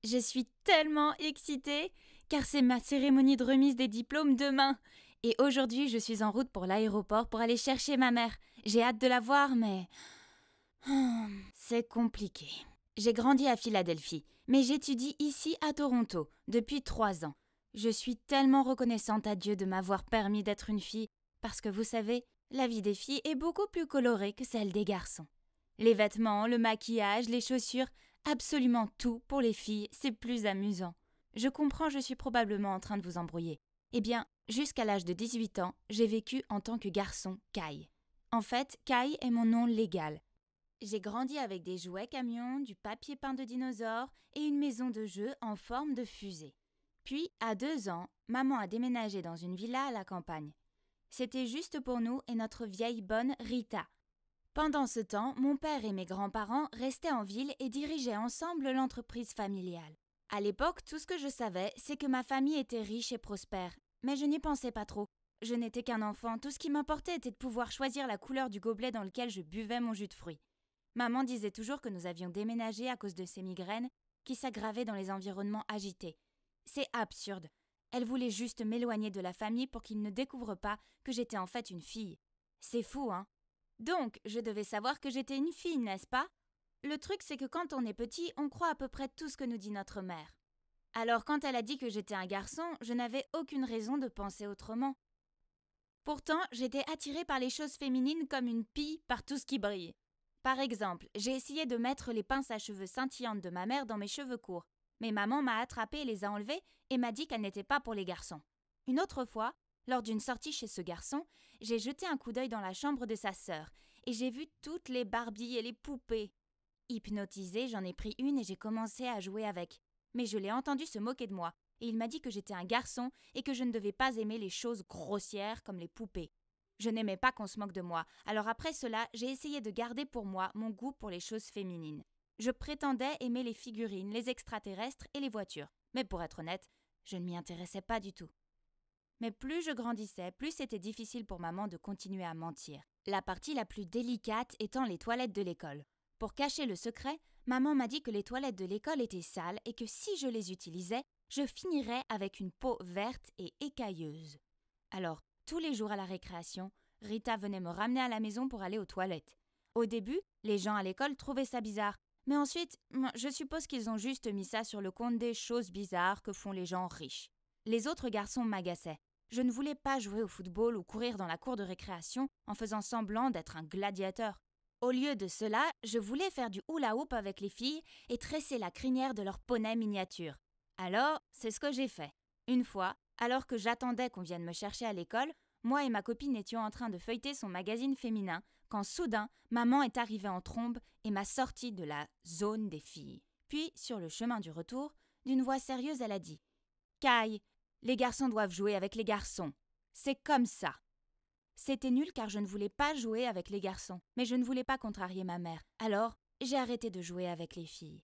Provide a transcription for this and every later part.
Je suis tellement excitée car c'est ma cérémonie de remise des diplômes demain. Et aujourd'hui, je suis en route pour l'aéroport pour aller chercher ma mère. J'ai hâte de la voir, mais c'est compliqué. J'ai grandi à Philadelphie, mais j'étudie ici à Toronto depuis 3 ans. Je suis tellement reconnaissante à Dieu de m'avoir permis d'être une fille, parce que vous savez, la vie des filles est beaucoup plus colorée que celle des garçons. Les vêtements, le maquillage, les chaussures, absolument tout pour les filles, c'est plus amusant. Je comprends, je suis probablement en train de vous embrouiller. Eh bien, jusqu'à l'âge de 18 ans, j'ai vécu en tant que garçon Kai. En fait, Kai est mon nom légal. J'ai grandi avec des jouets camions, du papier peint de dinosaures et une maison de jeu en forme de fusée. Puis, à 2 ans, maman a déménagé dans une villa à la campagne. C'était juste pour nous et notre vieille bonne Rita. Pendant ce temps, mon père et mes grands-parents restaient en ville et dirigeaient ensemble l'entreprise familiale. À l'époque, tout ce que je savais, c'est que ma famille était riche et prospère. Mais je n'y pensais pas trop. Je n'étais qu'un enfant, tout ce qui m'importait était de pouvoir choisir la couleur du gobelet dans lequel je buvais mon jus de fruits. Maman disait toujours que nous avions déménagé à cause de ses migraines qui s'aggravaient dans les environnements agités. C'est absurde. Elle voulait juste m'éloigner de la famille pour qu'ils ne découvrent pas que j'étais en fait une fille. C'est fou, hein? Donc, je devais savoir que j'étais une fille, n'est-ce pas? Le truc, c'est que quand on est petit, on croit à peu près tout ce que nous dit notre mère. Alors, quand elle a dit que j'étais un garçon, je n'avais aucune raison de penser autrement. Pourtant, j'étais attirée par les choses féminines comme une pie par tout ce qui brille. Par exemple, j'ai essayé de mettre les pinces à cheveux scintillantes de ma mère dans mes cheveux courts, mais maman m'a attrapée et les a enlevés et m'a dit qu'elles n'étaient pas pour les garçons. Une autre fois, lors d'une sortie chez ce garçon, j'ai jeté un coup d'œil dans la chambre de sa sœur et j'ai vu toutes les Barbies et les poupées. Hypnotisée, j'en ai pris une et j'ai commencé à jouer avec. Mais je l'ai entendu se moquer de moi et il m'a dit que j'étais un garçon et que je ne devais pas aimer les choses grossières comme les poupées. Je n'aimais pas qu'on se moque de moi, alors après cela, j'ai essayé de garder pour moi mon goût pour les choses féminines. Je prétendais aimer les figurines, les extraterrestres et les voitures, mais pour être honnête, je ne m'y intéressais pas du tout. Mais plus je grandissais, plus c'était difficile pour maman de continuer à mentir. La partie la plus délicate étant les toilettes de l'école. Pour cacher le secret, maman m'a dit que les toilettes de l'école étaient sales et que si je les utilisais, je finirais avec une peau verte et écailleuse. Alors, tous les jours à la récréation, Rita venait me ramener à la maison pour aller aux toilettes. Au début, les gens à l'école trouvaient ça bizarre, mais ensuite, je suppose qu'ils ont juste mis ça sur le compte des choses bizarres que font les gens riches. Les autres garçons m'agaçaient. Je ne voulais pas jouer au football ou courir dans la cour de récréation en faisant semblant d'être un gladiateur. Au lieu de cela, je voulais faire du hula-hoop avec les filles et tresser la crinière de leur poney miniature. Alors, c'est ce que j'ai fait. Une fois, alors que j'attendais qu'on vienne me chercher à l'école, moi et ma copine étions en train de feuilleter son magazine féminin quand soudain, maman est arrivée en trombe et m'a sorti de la zone des filles. Puis, sur le chemin du retour, d'une voix sérieuse, elle a dit « Kai, les garçons doivent jouer avec les garçons. C'est comme ça. » C'était nul car je ne voulais pas jouer avec les garçons, mais je ne voulais pas contrarier ma mère. Alors, j'ai arrêté de jouer avec les filles.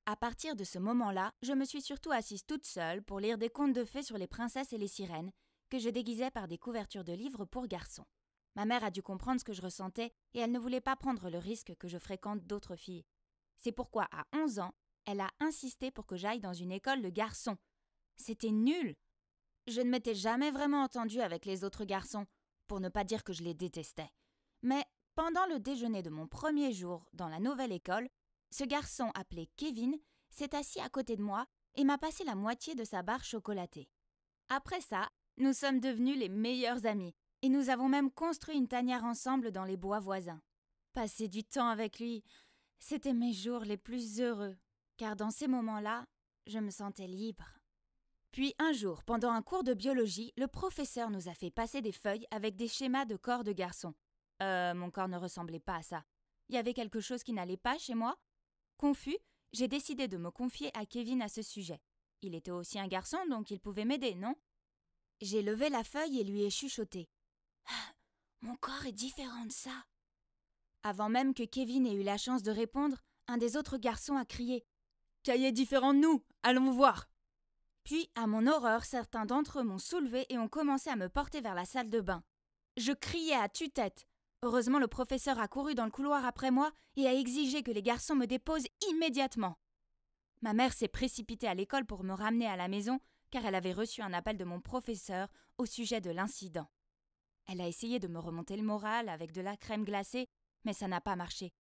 À partir de ce moment-là, je me suis surtout assise toute seule pour lire des contes de fées sur les princesses et les sirènes, que je déguisais par des couvertures de livres pour garçons. Ma mère a dû comprendre ce que je ressentais et elle ne voulait pas prendre le risque que je fréquente d'autres filles. C'est pourquoi, à 11 ans, elle a insisté pour que j'aille dans une école de garçons. C'était nul. Je ne m'étais jamais vraiment entendue avec les autres garçons, pour ne pas dire que je les détestais. Mais pendant le déjeuner de mon premier jour dans la nouvelle école, ce garçon appelé Kevin s'est assis à côté de moi et m'a passé la moitié de sa barre chocolatée. Après ça, nous sommes devenus les meilleurs amis et nous avons même construit une tanière ensemble dans les bois voisins. Passer du temps avec lui, c'était mes jours les plus heureux, car dans ces moments-là, je me sentais libre. Puis un jour, pendant un cours de biologie, le professeur nous a fait passer des feuilles avec des schémas de corps de garçons. Mon corps ne ressemblait pas à ça. Il y avait quelque chose qui n'allait pas chez moi. Confus, j'ai décidé de me confier à Kevin à ce sujet. Il était aussi un garçon, donc il pouvait m'aider, non? J'ai levé la feuille et lui ai chuchoté. Ah, mon corps est différent de ça. Avant même que Kevin ait eu la chance de répondre, un des autres garçons a crié. Kai est différent de nous, allons voir. Puis, à mon horreur, certains d'entre eux m'ont soulevé et ont commencé à me porter vers la salle de bain. Je criais à tue-tête. Heureusement, le professeur a couru dans le couloir après moi et a exigé que les garçons me déposent immédiatement. Ma mère s'est précipitée à l'école pour me ramener à la maison car elle avait reçu un appel de mon professeur au sujet de l'incident. Elle a essayé de me remonter le moral avec de la crème glacée, mais ça n'a pas marché.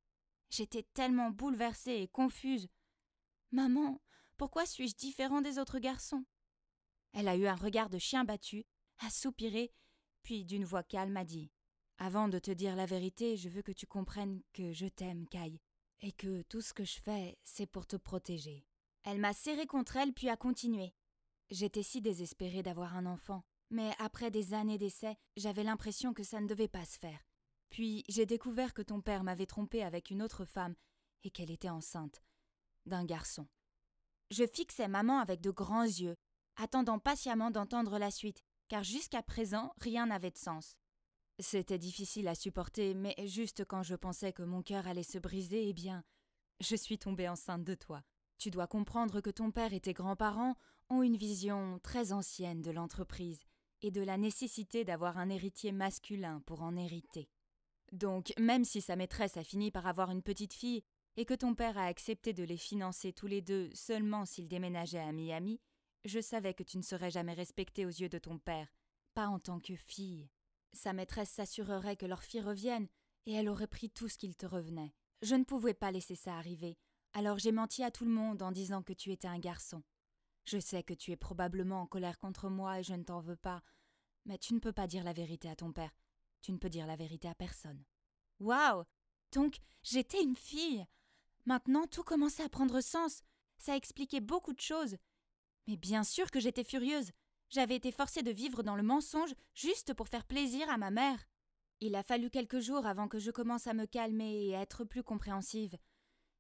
J'étais tellement bouleversée et confuse. « Maman, pourquoi suis-je différent des autres garçons ?» Elle a eu un regard de chien battu, a soupiré, puis d'une voix calme a dit « Avant de te dire la vérité, je veux que tu comprennes que je t'aime, Kai, et que tout ce que je fais, c'est pour te protéger. » Elle m'a serré contre elle puis a continué. J'étais si désespérée d'avoir un enfant, mais après des années d'essais, j'avais l'impression que ça ne devait pas se faire. Puis j'ai découvert que ton père m'avait trompée avec une autre femme et qu'elle était enceinte d'un garçon. Je fixais maman avec de grands yeux, attendant patiemment d'entendre la suite, car jusqu'à présent, rien n'avait de sens. C'était difficile à supporter, mais juste quand je pensais que mon cœur allait se briser, eh bien, je suis tombée enceinte de toi. Tu dois comprendre que ton père et tes grands-parents ont une vision très ancienne de l'entreprise et de la nécessité d'avoir un héritier masculin pour en hériter. Donc, même si sa maîtresse a fini par avoir une petite fille et que ton père a accepté de les financer tous les deux seulement s'ils déménageaient à Miami, je savais que tu ne serais jamais respectée aux yeux de ton père, pas en tant que fille. Sa maîtresse s'assurerait que leur fille revienne et elle aurait pris tout ce qu'il te revenait. Je ne pouvais pas laisser ça arriver, alors j'ai menti à tout le monde en disant que tu étais un garçon. Je sais que tu es probablement en colère contre moi et je ne t'en veux pas, mais tu ne peux pas dire la vérité à ton père. Tu ne peux dire la vérité à personne. Waouh! Donc, j'étais une fille! Maintenant, tout commençait à prendre sens. Ça expliquait beaucoup de choses. Mais bien sûr que j'étais furieuse. J'avais été forcée de vivre dans le mensonge juste pour faire plaisir à ma mère. Il a fallu quelques jours avant que je commence à me calmer et à être plus compréhensive.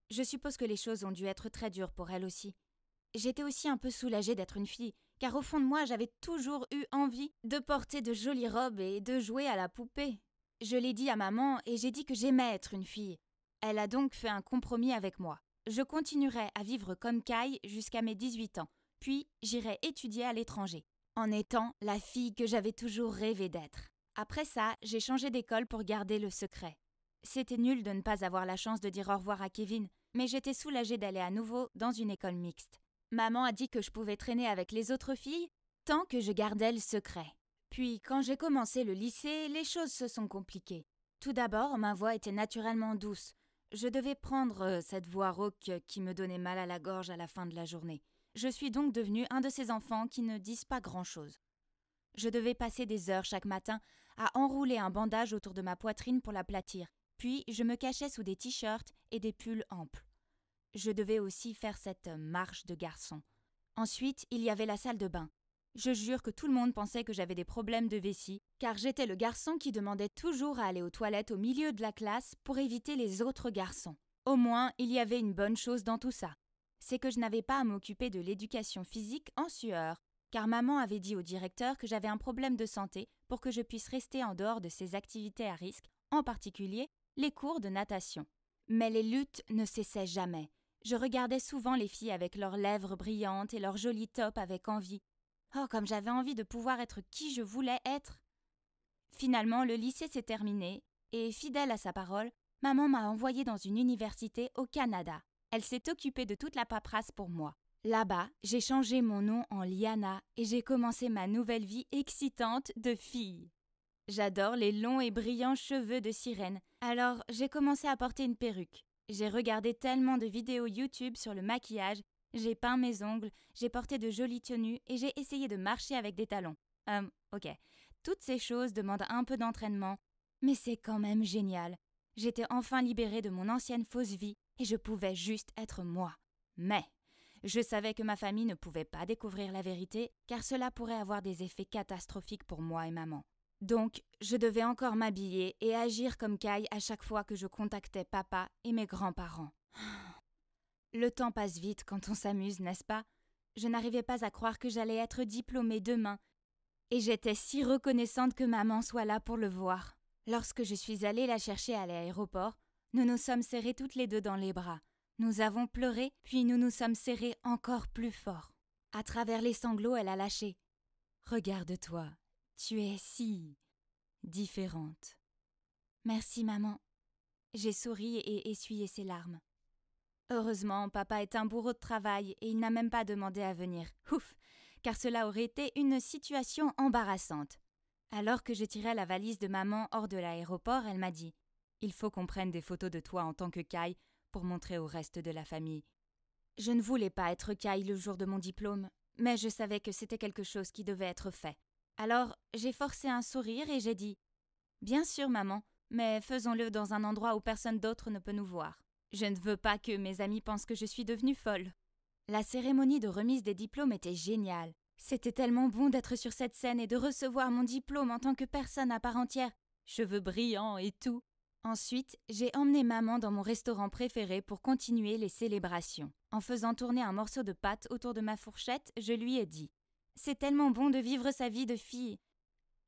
Je suppose que les choses ont dû être très dures pour elle aussi. J'étais aussi un peu soulagée d'être une fille, car au fond de moi, j'avais toujours eu envie de porter de jolies robes et de jouer à la poupée. Je l'ai dit à maman et j'ai dit que j'aimais être une fille. Elle a donc fait un compromis avec moi. Je continuerai à vivre comme Kai jusqu'à mes 18 ans, puis j'irai étudier à l'étranger, en étant la fille que j'avais toujours rêvé d'être. Après ça, j'ai changé d'école pour garder le secret. C'était nul de ne pas avoir la chance de dire au revoir à Kevin, mais j'étais soulagée d'aller à nouveau dans une école mixte. Maman a dit que je pouvais traîner avec les autres filles tant que je gardais le secret. Puis, quand j'ai commencé le lycée, les choses se sont compliquées. Tout d'abord, ma voix était naturellement douce. Je devais prendre cette voix rauque qui me donnait mal à la gorge à la fin de la journée. Je suis donc devenue un de ces enfants qui ne disent pas grand-chose. Je devais passer des heures chaque matin à enrouler un bandage autour de ma poitrine pour l'aplatir. Puis, je me cachais sous des t-shirts et des pulls amples. Je devais aussi faire cette marche de garçon. Ensuite, il y avait la salle de bain. Je jure que tout le monde pensait que j'avais des problèmes de vessie, car j'étais le garçon qui demandait toujours à aller aux toilettes au milieu de la classe pour éviter les autres garçons. Au moins, il y avait une bonne chose dans tout ça. C'est que je n'avais pas à m'occuper de l'éducation physique en sueur, car maman avait dit au directeur que j'avais un problème de santé pour que je puisse rester en dehors de ces activités à risque, en particulier les cours de natation. Mais les luttes ne cessaient jamais. Je regardais souvent les filles avec leurs lèvres brillantes et leurs jolis tops avec envie. Oh, comme j'avais envie de pouvoir être qui je voulais être! Finalement, le lycée s'est terminé et, fidèle à sa parole, maman m'a envoyée dans une université au Canada. Elle s'est occupée de toute la paperasse pour moi. Là-bas, j'ai changé mon nom en Liana et j'ai commencé ma nouvelle vie excitante de fille. J'adore les longs et brillants cheveux de sirène, alors j'ai commencé à porter une perruque. J'ai regardé tellement de vidéos YouTube sur le maquillage, j'ai peint mes ongles, j'ai porté de jolies tenues et j'ai essayé de marcher avec des talons. Ok. Toutes ces choses demandent un peu d'entraînement, mais c'est quand même génial. J'étais enfin libérée de mon ancienne fausse vie et je pouvais juste être moi. Mais je savais que ma famille ne pouvait pas découvrir la vérité car cela pourrait avoir des effets catastrophiques pour moi et maman. Donc, je devais encore m'habiller et agir comme Kai à chaque fois que je contactais papa et mes grands-parents. Le temps passe vite quand on s'amuse, n'est-ce pas? Je n'arrivais pas à croire que j'allais être diplômée demain. Et j'étais si reconnaissante que maman soit là pour le voir. Lorsque je suis allée la chercher à l'aéroport, nous nous sommes serrés toutes les deux dans les bras. Nous avons pleuré, puis nous nous sommes serrés encore plus fort. À travers les sanglots, elle a lâché. « Regarde-toi, tu es si différente. » « Merci, maman. » J'ai souri et essuyé ses larmes. Heureusement, papa est un bourreau de travail et il n'a même pas demandé à venir. Ouf, car cela aurait été une situation embarrassante. Alors que je tirais la valise de maman hors de l'aéroport, elle m'a dit « Il faut qu'on prenne des photos de toi en tant que Kai pour montrer au reste de la famille. » Je ne voulais pas être Kai le jour de mon diplôme, mais je savais que c'était quelque chose qui devait être fait. Alors, j'ai forcé un sourire et j'ai dit « Bien sûr, maman, mais faisons-le dans un endroit où personne d'autre ne peut nous voir. Je ne veux pas que mes amis pensent que je suis devenue folle. » La cérémonie de remise des diplômes était géniale. C'était tellement bon d'être sur cette scène et de recevoir mon diplôme en tant que personne à part entière, cheveux brillants et tout. Ensuite, j'ai emmené maman dans mon restaurant préféré pour continuer les célébrations. En faisant tourner un morceau de pâte autour de ma fourchette, je lui ai dit « C'est tellement bon de vivre sa vie de fille. »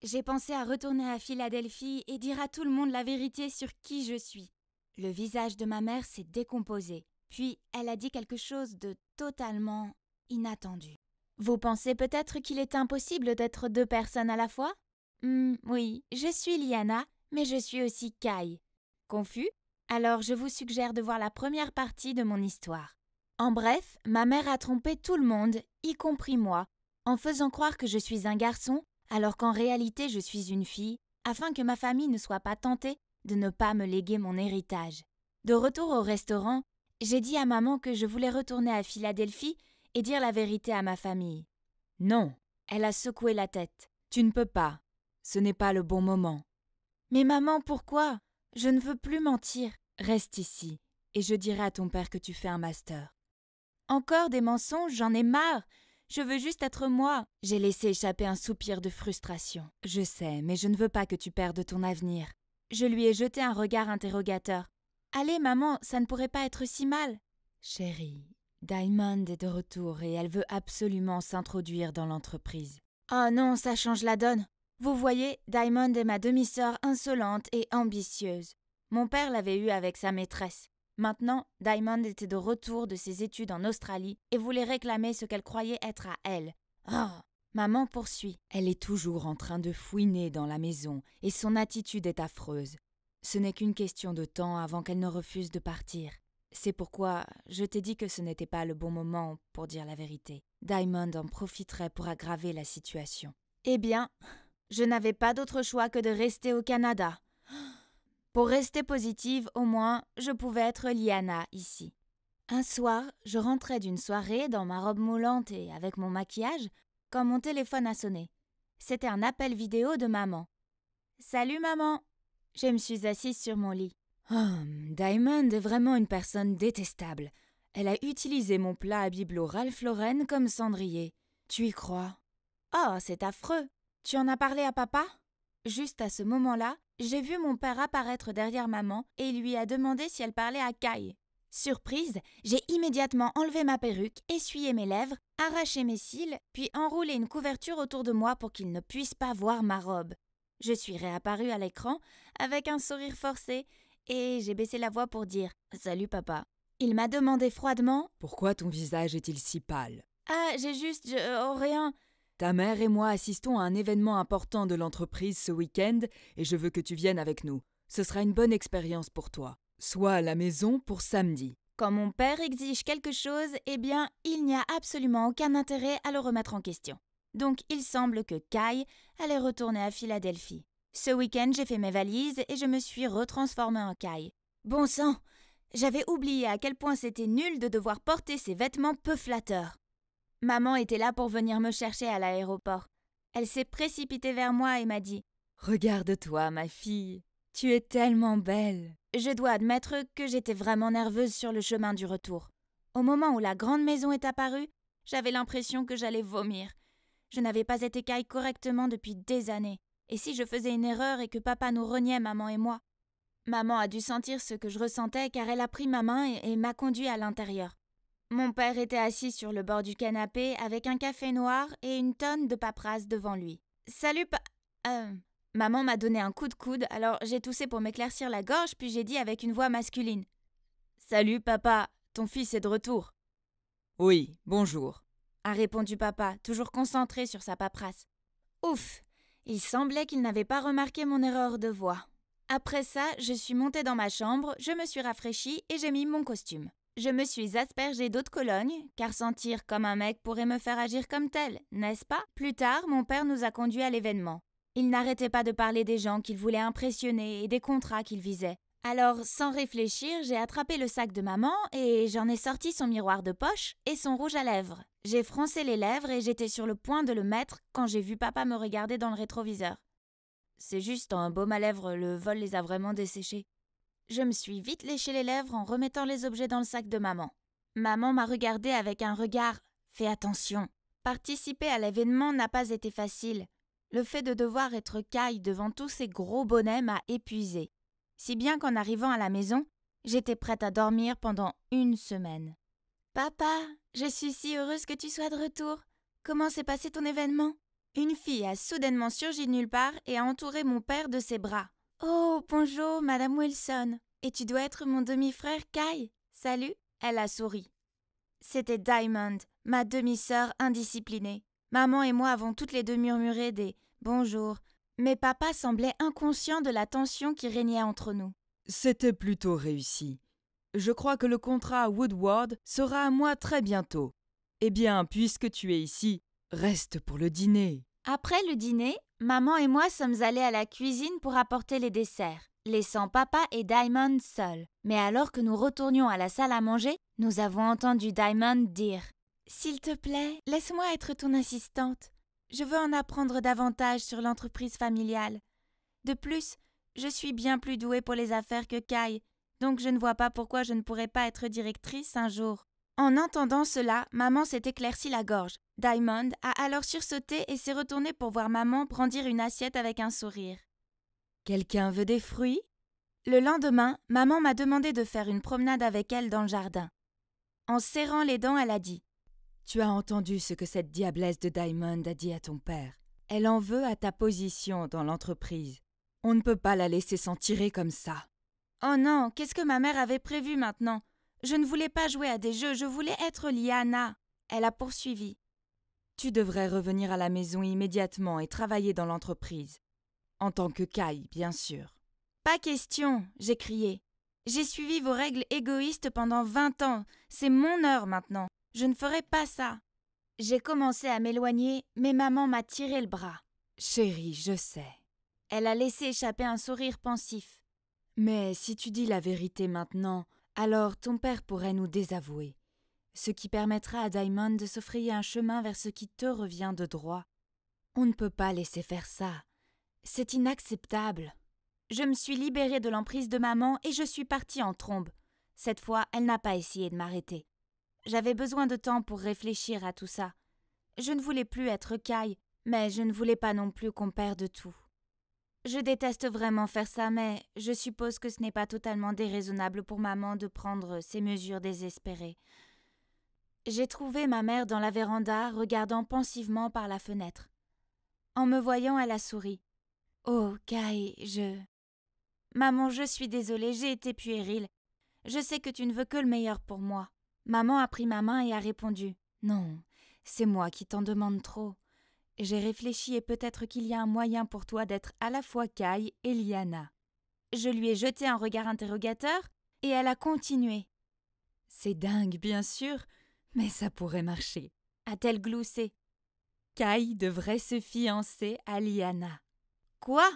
J'ai pensé à retourner à Philadelphie et dire à tout le monde la vérité sur qui je suis. Le visage de ma mère s'est décomposé, puis elle a dit quelque chose de totalement inattendu. Vous pensez peut-être qu'il est impossible d'être deux personnes à la fois? Oui, je suis Liana, mais je suis aussi Kai. Confus? Alors je vous suggère de voir la première partie de mon histoire. En bref, ma mère a trompé tout le monde, y compris moi, en faisant croire que je suis un garçon, alors qu'en réalité je suis une fille, afin que ma famille ne soit pas tentée de ne pas me léguer mon héritage. De retour au restaurant, j'ai dit à maman que je voulais retourner à Philadelphie et dire la vérité à ma famille. Non, elle a secoué la tête. Tu ne peux pas. Ce n'est pas le bon moment. Mais maman, pourquoi? Je ne veux plus mentir. Reste ici, et je dirai à ton père que tu fais un master. Encore des mensonges, j'en ai marre. Je veux juste être moi. J'ai laissé échapper un soupir de frustration. Je sais, mais je ne veux pas que tu perdes ton avenir. Je lui ai jeté un regard interrogateur. Allez, maman, ça ne pourrait pas être si mal. Chérie, Diamond est de retour et elle veut absolument s'introduire dans l'entreprise. Oh non, ça change la donne. Vous voyez, Diamond est ma demi-sœur insolente et ambitieuse. Mon père l'avait eue avec sa maîtresse. Maintenant, Diamond était de retour de ses études en Australie et voulait réclamer ce qu'elle croyait être à elle. Oh, maman poursuit. Elle est toujours en train de fouiner dans la maison et son attitude est affreuse. Ce n'est qu'une question de temps avant qu'elle ne refuse de partir. C'est pourquoi je t'ai dit que ce n'était pas le bon moment pour dire la vérité. Diamond en profiterait pour aggraver la situation. Eh bien, je n'avais pas d'autre choix que de rester au Canada. Pour rester positive, au moins, je pouvais être Liana ici. Un soir, je rentrais d'une soirée dans ma robe moulante et avec mon maquillage quand mon téléphone a sonné. C'était un appel vidéo de maman. « Salut maman !» Je me suis assise sur mon lit. Diamond est vraiment une personne détestable. Elle a utilisé mon plat à bibelot Ralph Lauren comme cendrier. Tu y crois? Oh, c'est affreux. Tu en as parlé à papa? Juste à ce moment-là, j'ai vu mon père apparaître derrière maman et il lui a demandé si elle parlait à Kai. Surprise, j'ai immédiatement enlevé ma perruque, essuyé mes lèvres, arraché mes cils, puis enroulé une couverture autour de moi pour qu'il ne puisse pas voir ma robe. Je suis réapparue à l'écran avec un sourire forcé et j'ai baissé la voix pour dire « Salut papa ». Il m'a demandé froidement « Pourquoi ton visage est-il si pâle ?»« Ah, rien ». Ta mère et moi assistons à un événement important de l'entreprise ce week-end et je veux que tu viennes avec nous. Ce sera une bonne expérience pour toi. Sois à la maison pour samedi. Quand mon père exige quelque chose, eh bien, il n'y a absolument aucun intérêt à le remettre en question. Donc, il semble que Kai allait retourner à Philadelphie. Ce week-end, j'ai fait mes valises et je me suis retransformée en Kai. Bon sang, j'avais oublié à quel point c'était nul de devoir porter ces vêtements peu flatteurs. Maman était là pour venir me chercher à l'aéroport. Elle s'est précipitée vers moi et m'a dit « Regarde-toi, ma fille, tu es tellement belle !» Je dois admettre que j'étais vraiment nerveuse sur le chemin du retour. Au moment où la grande maison est apparue, j'avais l'impression que j'allais vomir. Je n'avais pas été Kai correctement depuis des années. Et si je faisais une erreur et que papa nous reniait, maman et moi? Maman a dû sentir ce que je ressentais car elle a pris ma main et m'a conduit à l'intérieur. Mon père était assis sur le bord du canapé avec un café noir et une tonne de paperasse devant lui. « Salut Maman m'a donné un coup de coude, alors j'ai toussé pour m'éclaircir la gorge, puis j'ai dit avec une voix masculine. « Salut papa, ton fils est de retour. »« Oui, bonjour. » a répondu papa, toujours concentré sur sa paperasse. Ouf! Il semblait qu'il n'avait pas remarqué mon erreur de voix. Après ça, je suis montée dans ma chambre, je me suis rafraîchie et j'ai mis mon costume. Je me suis aspergée d'eau de Cologne, car sentir comme un mec pourrait me faire agir comme tel, n'est-ce pas? Plus tard, mon père nous a conduits à l'événement. Il n'arrêtait pas de parler des gens qu'il voulait impressionner et des contrats qu'il visait. Alors, sans réfléchir, j'ai attrapé le sac de maman et j'en ai sorti son miroir de poche et son rouge à lèvres. J'ai froncé les lèvres et j'étais sur le point de le mettre quand j'ai vu papa me regarder dans le rétroviseur. C'est juste un baume à lèvres, le vol les a vraiment desséchés. Je me suis vite léché les lèvres en remettant les objets dans le sac de maman. Maman m'a regardé avec un regard « Fais attention ». Participer à l'événement n'a pas été facile. Le fait de devoir être caille devant tous ces gros bonnets m'a épuisée. Si bien qu'en arrivant à la maison, j'étais prête à dormir pendant 1 semaine. « Papa, je suis si heureuse que tu sois de retour. Comment s'est passé ton événement ?» Une fille a soudainement surgi de nulle part et a entouré mon père de ses bras. « Oh, bonjour, Madame Wilson. Et tu dois être mon demi-frère Kai. Salut !» Elle a souri. C'était Diamond, ma demi-sœur indisciplinée. Maman et moi avons toutes les deux murmuré des « bonjour », mais papa semblait inconscient de la tension qui régnait entre nous. C'était plutôt réussi. Je crois que le contrat Woodward sera à moi très bientôt. Eh bien, puisque tu es ici, reste pour le dîner. Après le dîner, maman et moi sommes allés à la cuisine pour apporter les desserts, laissant papa et Diamond seuls. Mais alors que nous retournions à la salle à manger, nous avons entendu Diamond dire « S'il te plaît, laisse-moi être ton assistante. Je veux en apprendre davantage sur l'entreprise familiale. De plus, je suis bien plus douée pour les affaires que Kai, donc je ne vois pas pourquoi je ne pourrais pas être directrice un jour. » En entendant cela, maman s'est éclairci la gorge. Diamond a alors sursauté et s'est retourné pour voir maman brandir une assiette avec un sourire. « Quelqu'un veut des fruits ?» Le lendemain, maman m'a demandé de faire une promenade avec elle dans le jardin. En serrant les dents, elle a dit « Tu as entendu ce que cette diablesse de Diamond a dit à ton père. Elle en veut à ta position dans l'entreprise. On ne peut pas la laisser s'en tirer comme ça. » Oh non, qu'est-ce que ma mère avait prévu maintenant ? Je ne voulais pas jouer à des jeux, je voulais être Liana. Elle a poursuivi. Tu devrais revenir à la maison immédiatement et travailler dans l'entreprise. En tant que Kai, bien sûr. Pas question, j'ai crié. J'ai suivi vos règles égoïstes pendant 20 ans. C'est mon heure maintenant. Je ne ferai pas ça. J'ai commencé à m'éloigner, mais maman m'a tiré le bras. Chérie, je sais. Elle a laissé échapper un sourire pensif. Mais si tu dis la vérité maintenant, alors ton père pourrait nous désavouer, ce qui permettra à Diamond de se frayer un chemin vers ce qui te revient de droit. On ne peut pas laisser faire ça. C'est inacceptable. Je me suis libérée de l'emprise de maman et je suis partie en trombe. Cette fois, elle n'a pas essayé de m'arrêter. J'avais besoin de temps pour réfléchir à tout ça. Je ne voulais plus être Kai, mais je ne voulais pas non plus qu'on perde tout. Je déteste vraiment faire ça, mais je suppose que ce n'est pas totalement déraisonnable pour maman de prendre ces mesures désespérées. J'ai trouvé ma mère dans la véranda, regardant pensivement par la fenêtre. En me voyant, elle a souri. « Oh, Kai, Maman, je suis désolée, j'ai été puérile. Je sais que tu ne veux que le meilleur pour moi. » Maman a pris ma main et a répondu « Non, c'est moi qui t'en demande trop. J'ai réfléchi et peut-être qu'il y a un moyen pour toi d'être à la fois Kai et Liana. » Je lui ai jeté un regard interrogateur et elle a continué. « C'est dingue, bien sûr, mais ça pourrait marcher. » A-t-elle gloussé. « Kai devrait se fiancer à Liana. » Quoi ?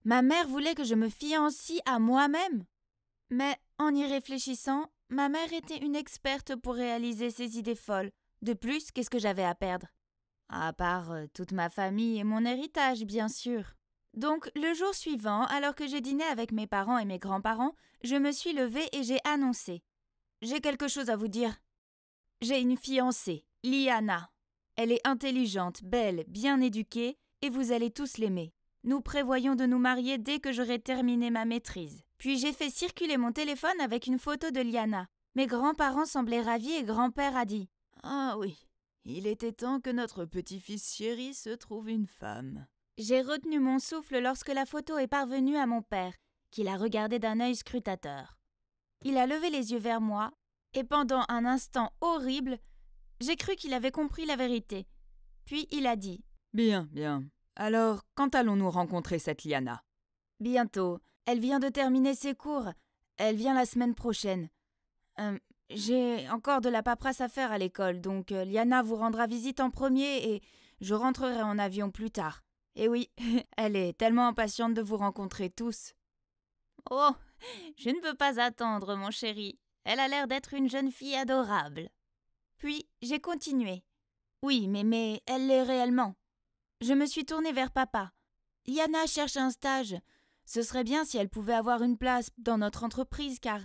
Ma mère voulait que je me fiancie à moi-même ? Mais en y réfléchissant, ma mère était une experte pour réaliser ses idées folles. De plus, qu'est-ce que j'avais à perdre ? À part toute ma famille et mon héritage, bien sûr. Donc, le jour suivant, alors que j'ai dîné avec mes parents et mes grands-parents, je me suis levée et j'ai annoncé. J'ai quelque chose à vous dire. J'ai une fiancée, Liana. Elle est intelligente, belle, bien éduquée, et vous allez tous l'aimer. Nous prévoyons de nous marier dès que j'aurai terminé ma maîtrise. Puis j'ai fait circuler mon téléphone avec une photo de Liana. Mes grands-parents semblaient ravis et grand-père a dit « Ah oui, il était temps que notre petit-fils chéri se trouve une femme. » J'ai retenu mon souffle lorsque la photo est parvenue à mon père, qui l'a regardée d'un œil scrutateur. Il a levé les yeux vers moi, et pendant un instant horrible, j'ai cru qu'il avait compris la vérité. Puis il a dit « Bien, bien. Alors, quand allons-nous rencontrer cette Liana ? » Bientôt. Elle vient de terminer ses cours. Elle vient la semaine prochaine. j'ai encore de la paperasse à faire à l'école, donc Liana vous rendra visite en premier et je rentrerai en avion plus tard. Et oui, elle est tellement impatiente de vous rencontrer tous. Oh, je ne peux pas attendre, mon chéri. Elle a l'air d'être une jeune fille adorable. Puis j'ai continué. Oui, mais elle l'est réellement. Je me suis tournée vers papa. Liana cherche un stage. Ce serait bien si elle pouvait avoir une place dans notre entreprise, car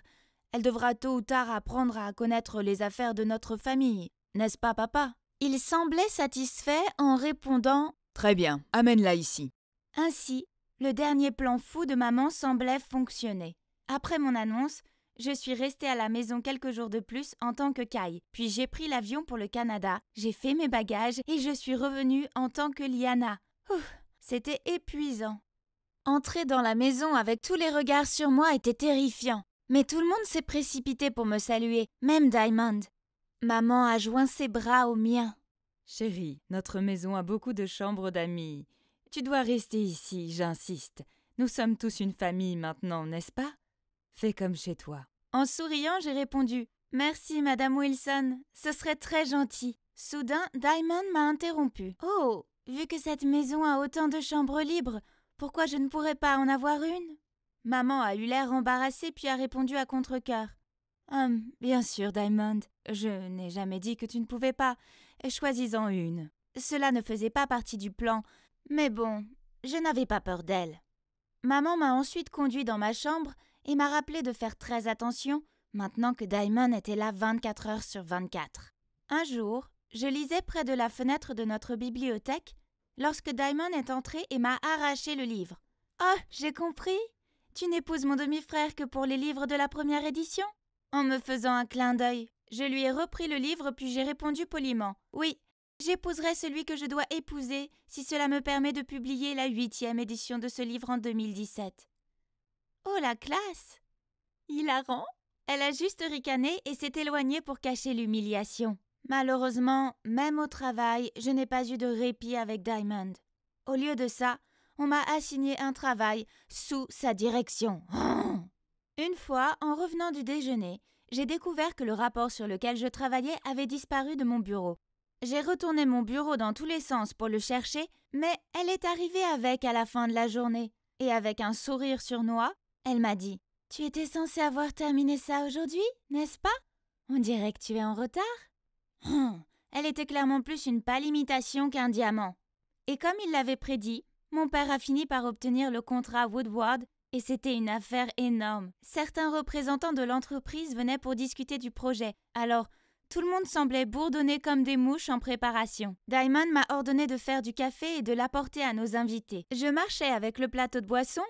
elle devra tôt ou tard apprendre à connaître les affaires de notre famille. N'est-ce pas, papa? Il semblait satisfait en répondant « Très bien, amène-la ici ». Ainsi, le dernier plan fou de maman semblait fonctionner. Après mon annonce, je suis restée à la maison quelques jours de plus en tant que Kai. Puis j'ai pris l'avion pour le Canada, j'ai fait mes bagages et je suis revenue en tant que Liana. C'était épuisant. Entrer dans la maison avec tous les regards sur moi était terrifiant. Mais tout le monde s'est précipité pour me saluer, même Diamond. Maman a joint ses bras aux miens. Chérie, notre maison a beaucoup de chambres d'amis. Tu dois rester ici, j'insiste. Nous sommes tous une famille maintenant, n'est-ce pas? Fais comme chez toi. En souriant, j'ai répondu « Merci, Madame Wilson, ce serait très gentil. » Soudain, Diamond m'a interrompu. « Oh, vu que cette maison a autant de chambres libres, pourquoi je ne pourrais pas en avoir une ?» Maman a eu l'air embarrassée puis a répondu à contre-cœur. « Bien sûr, Diamond, je n'ai jamais dit que tu ne pouvais pas. Choisis-en une. » Cela ne faisait pas partie du plan, mais bon, je n'avais pas peur d'elle. Maman m'a ensuite conduit dans ma chambre et m'a rappelé de faire très attention, maintenant que Diamond était là 24 heures sur 24. Un jour, je lisais près de la fenêtre de notre bibliothèque lorsque Diamond est entré et m'a arraché le livre. « Oh, j'ai compris. Tu n'épouses mon demi-frère que pour les livres de la première édition ?» En me faisant un clin d'œil, je lui ai repris le livre puis j'ai répondu poliment. « Oui, j'épouserai celui que je dois épouser si cela me permet de publier la 8e édition de ce livre en 2017. » Oh, la classe! Hilarant! Elle a juste ricané et s'est éloignée pour cacher l'humiliation. Malheureusement, même au travail, je n'ai pas eu de répit avec Diamond. Au lieu de ça, on m'a assigné un travail sous sa direction. Une fois, en revenant du déjeuner, j'ai découvert que le rapport sur lequel je travaillais avait disparu de mon bureau. J'ai retourné mon bureau dans tous les sens pour le chercher, mais elle est arrivée avec à la fin de la journée. Et avec un sourire sournois, elle m'a dit « Tu étais censée avoir terminé ça aujourd'hui, n'est-ce pas? On dirait que tu es en retard. » Elle était clairement plus une pâle imitation qu'un diamant. Et comme il l'avait prédit, mon père a fini par obtenir le contrat Woodward et c'était une affaire énorme. Certains représentants de l'entreprise venaient pour discuter du projet, alors tout le monde semblait bourdonner comme des mouches en préparation. Diamond m'a ordonné de faire du café et de l'apporter à nos invités. Je marchais avec le plateau de boisson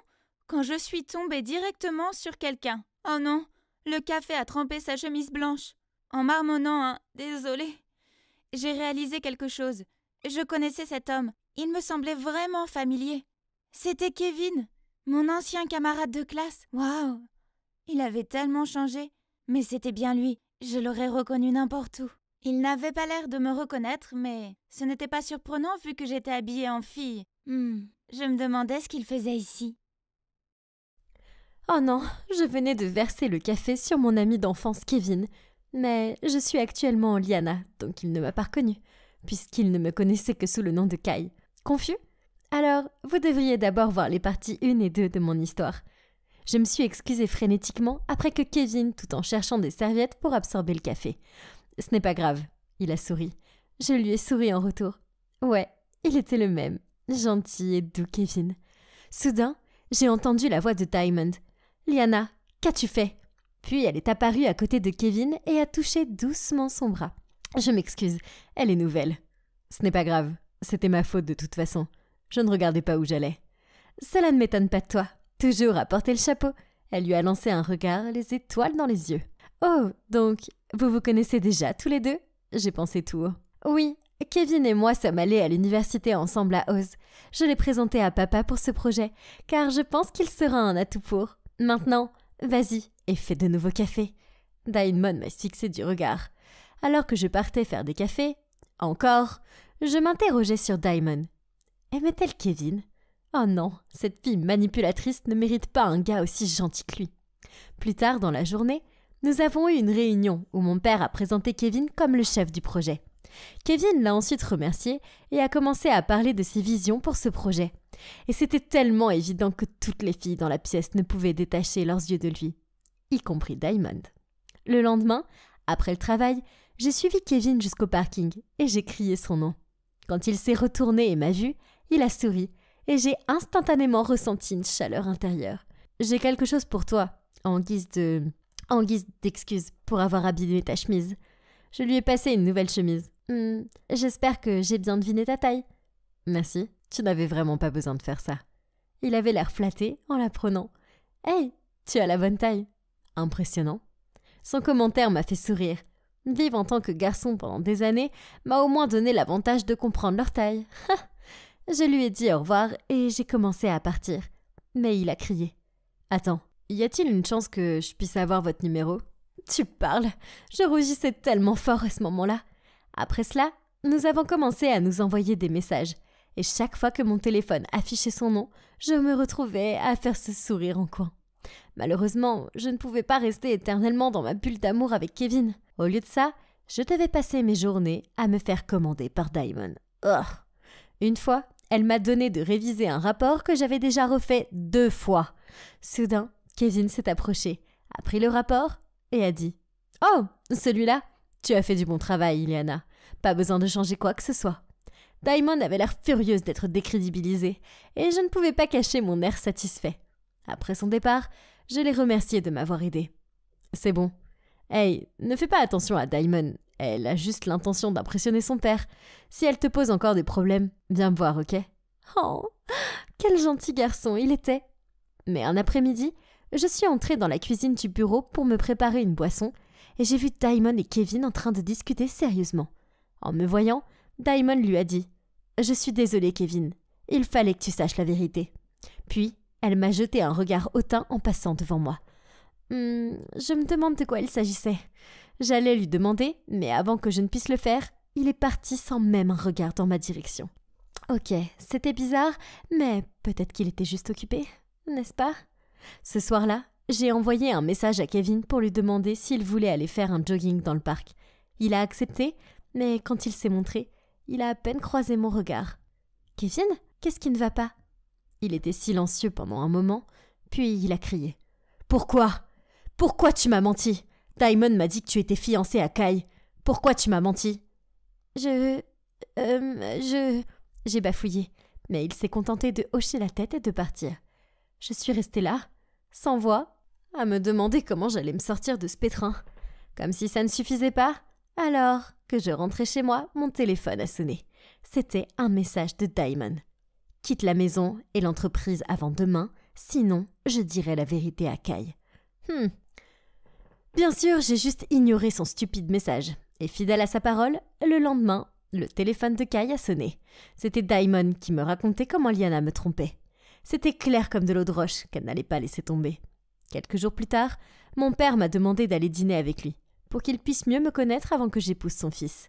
quand je suis tombée directement sur quelqu'un. Oh non, le café a trempé sa chemise blanche. En marmonnant un « désolé », j'ai réalisé quelque chose. Je connaissais cet homme. Il me semblait vraiment familier. C'était Kevin, mon ancien camarade de classe. Waouh! Il avait tellement changé, mais c'était bien lui. Je l'aurais reconnu n'importe où. Il n'avait pas l'air de me reconnaître, mais ce n'était pas surprenant vu que j'étais habillée en fille. Je me demandais ce qu'il faisait ici. Oh non, je venais de verser le café sur mon ami d'enfance Kevin, mais je suis actuellement Liana, donc il ne m'a pas reconnue, puisqu'il ne me connaissait que sous le nom de Kai. Confus? Alors, vous devriez d'abord voir les parties 1 et 2 de mon histoire. Je me suis excusée frénétiquement après que Kevin, tout en cherchant des serviettes pour absorber le café. Ce n'est pas grave, il a souri. Je lui ai souri en retour. Ouais, il était le même, gentil et doux Kevin. Soudain, j'ai entendu la voix de Diamond. « Liana, qu'as-tu fait ?» Puis elle est apparue à côté de Kevin et a touché doucement son bras. Je m'excuse, elle est nouvelle. Ce n'est pas grave, c'était ma faute de toute façon. Je ne regardais pas où j'allais. Cela ne m'étonne pas de toi. Toujours à porter le chapeau. Elle lui a lancé un regard, les étoiles dans les yeux. Oh, donc, vous vous connaissez déjà tous les deux? J'ai pensé tout haut. Oui, Kevin et moi sommes allés à l'université ensemble à Oz. Je l'ai présenté à papa pour ce projet, car je pense qu'il sera un atout pour. Maintenant, vas-y et fais de nouveaux cafés. Diamond m'a fixé du regard. Alors que je partais faire des cafés, encore, je m'interrogeais sur Diamond. Aimait-elle Kevin? Oh non, cette fille manipulatrice ne mérite pas un gars aussi gentil que lui. Plus tard dans la journée, nous avons eu une réunion où mon père a présenté Kevin comme le chef du projet. Kevin l'a ensuite remercié et a commencé à parler de ses visions pour ce projet. Et c'était tellement évident que toutes les filles dans la pièce ne pouvaient détacher leurs yeux de lui, y compris Diamond. Le lendemain, après le travail, j'ai suivi Kevin jusqu'au parking et j'ai crié son nom. Quand il s'est retourné et m'a vu, il a souri et j'ai instantanément ressenti une chaleur intérieure. « J'ai quelque chose pour toi, en guise d'excuse pour avoir abîmé ta chemise. » Je lui ai passé une nouvelle chemise. « J'espère que j'ai bien deviné ta taille. »« Merci, tu n'avais vraiment pas besoin de faire ça. » Il avait l'air flatté en la prenant. « Hey, tu as la bonne taille. » Impressionnant. Son commentaire m'a fait sourire. Vivre en tant que garçon pendant des années m'a au moins donné l'avantage de comprendre leur taille. Je lui ai dit au revoir et j'ai commencé à partir. Mais il a crié. « Attends, y a-t-il une chance que je puisse avoir votre numéro ?» Tu parles. Je rougissais tellement fort à ce moment-là. Après cela, nous avons commencé à nous envoyer des messages. Et chaque fois que mon téléphone affichait son nom, je me retrouvais à faire ce sourire en coin. Malheureusement, je ne pouvais pas rester éternellement dans ma bulle d'amour avec Kevin. Au lieu de ça, je devais passer mes journées à me faire commander par Diamond. Une fois, elle m'a donné de réviser un rapport que j'avais déjà refait 2 fois. Soudain, Kevin s'est approché, a pris le rapport et a dit « Oh, celui-là, tu as fait du bon travail, Iliana. Pas besoin de changer quoi que ce soit. » Diamond avait l'air furieuse d'être décrédibilisée et je ne pouvais pas cacher mon air satisfait. Après son départ, je l'ai remerciée de m'avoir aidée. « C'est bon. Hey, ne fais pas attention à Diamond. Elle a juste l'intention d'impressionner son père. Si elle te pose encore des problèmes, viens me voir, ok ?» Oh, quel gentil garçon il était. Mais un après-midi, je suis entrée dans la cuisine du bureau pour me préparer une boisson et j'ai vu Diamond et Kevin en train de discuter sérieusement. En me voyant, Diamond lui a dit « Je suis désolée, Kevin. Il fallait que tu saches la vérité. » Puis, elle m'a jeté un regard hautain en passant devant moi. Je me demande de quoi il s'agissait. J'allais lui demander, mais avant que je ne puisse le faire, il est parti sans même un regard dans ma direction. Ok, c'était bizarre, mais peut-être qu'il était juste occupé, n'est-ce pas ? Ce soir-là, j'ai envoyé un message à Kevin pour lui demander s'il voulait aller faire un jogging dans le parc. Il a accepté, mais quand il s'est montré, il a à peine croisé mon regard. « Kevin, qu'est-ce qui ne va pas ?» Il était silencieux pendant un moment, puis il a crié. « Pourquoi ? Pourquoi tu m'as menti ? Diamond m'a dit que tu étais fiancée à Kai. Pourquoi tu m'as menti ? » J'ai bafouillé, mais il s'est contenté de hocher la tête et de partir. Je suis restée là, sans voix, à me demander comment j'allais me sortir de ce pétrin. Comme si ça ne suffisait pas, alors que je rentrais chez moi, mon téléphone a sonné. C'était un message de Diamond. « Quitte la maison et l'entreprise avant demain, sinon je dirai la vérité à Kai. » Bien sûr, j'ai juste ignoré son stupide message. Et fidèle à sa parole, le lendemain, le téléphone de Kai a sonné. C'était Diamond qui me racontait comment Liana me trompait. C'était clair comme de l'eau de roche qu'elle n'allait pas laisser tomber. Quelques jours plus tard, mon père m'a demandé d'aller dîner avec lui, pour qu'il puisse mieux me connaître avant que j'épouse son fils.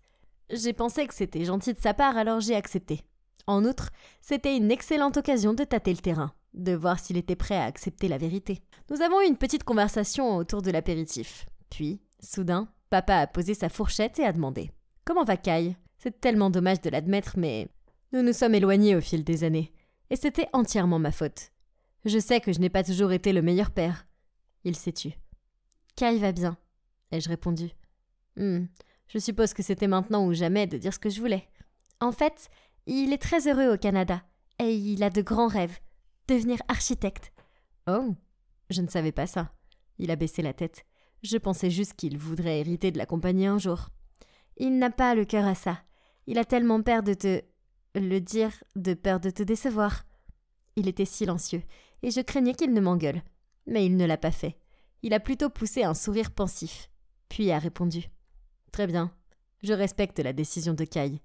J'ai pensé que c'était gentil de sa part, alors j'ai accepté. En outre, c'était une excellente occasion de tâter le terrain, de voir s'il était prêt à accepter la vérité. Nous avons eu une petite conversation autour de l'apéritif. Puis, soudain, papa a posé sa fourchette et a demandé « Comment va Kai ?» C'est tellement dommage de l'admettre, mais nous nous sommes éloignés au fil des années. Et c'était entièrement ma faute. Je sais que je n'ai pas toujours été le meilleur père. Il s'est tu. Kai va bien, ai-je répondu. Je suppose que c'était maintenant ou jamais de dire ce que je voulais. En fait, il est très heureux au Canada et il a de grands rêves. Devenir architecte. Oh, je ne savais pas ça. Il a baissé la tête. Je pensais juste qu'il voudrait hériter de la compagnie un jour. Il n'a pas le cœur à ça. Il a tellement peur de te... de peur de te décevoir. Il était silencieux, et je craignais qu'il ne m'engueule. Mais il ne l'a pas fait. Il a plutôt poussé un sourire pensif, puis a répondu « Très bien, je respecte la décision de Kai,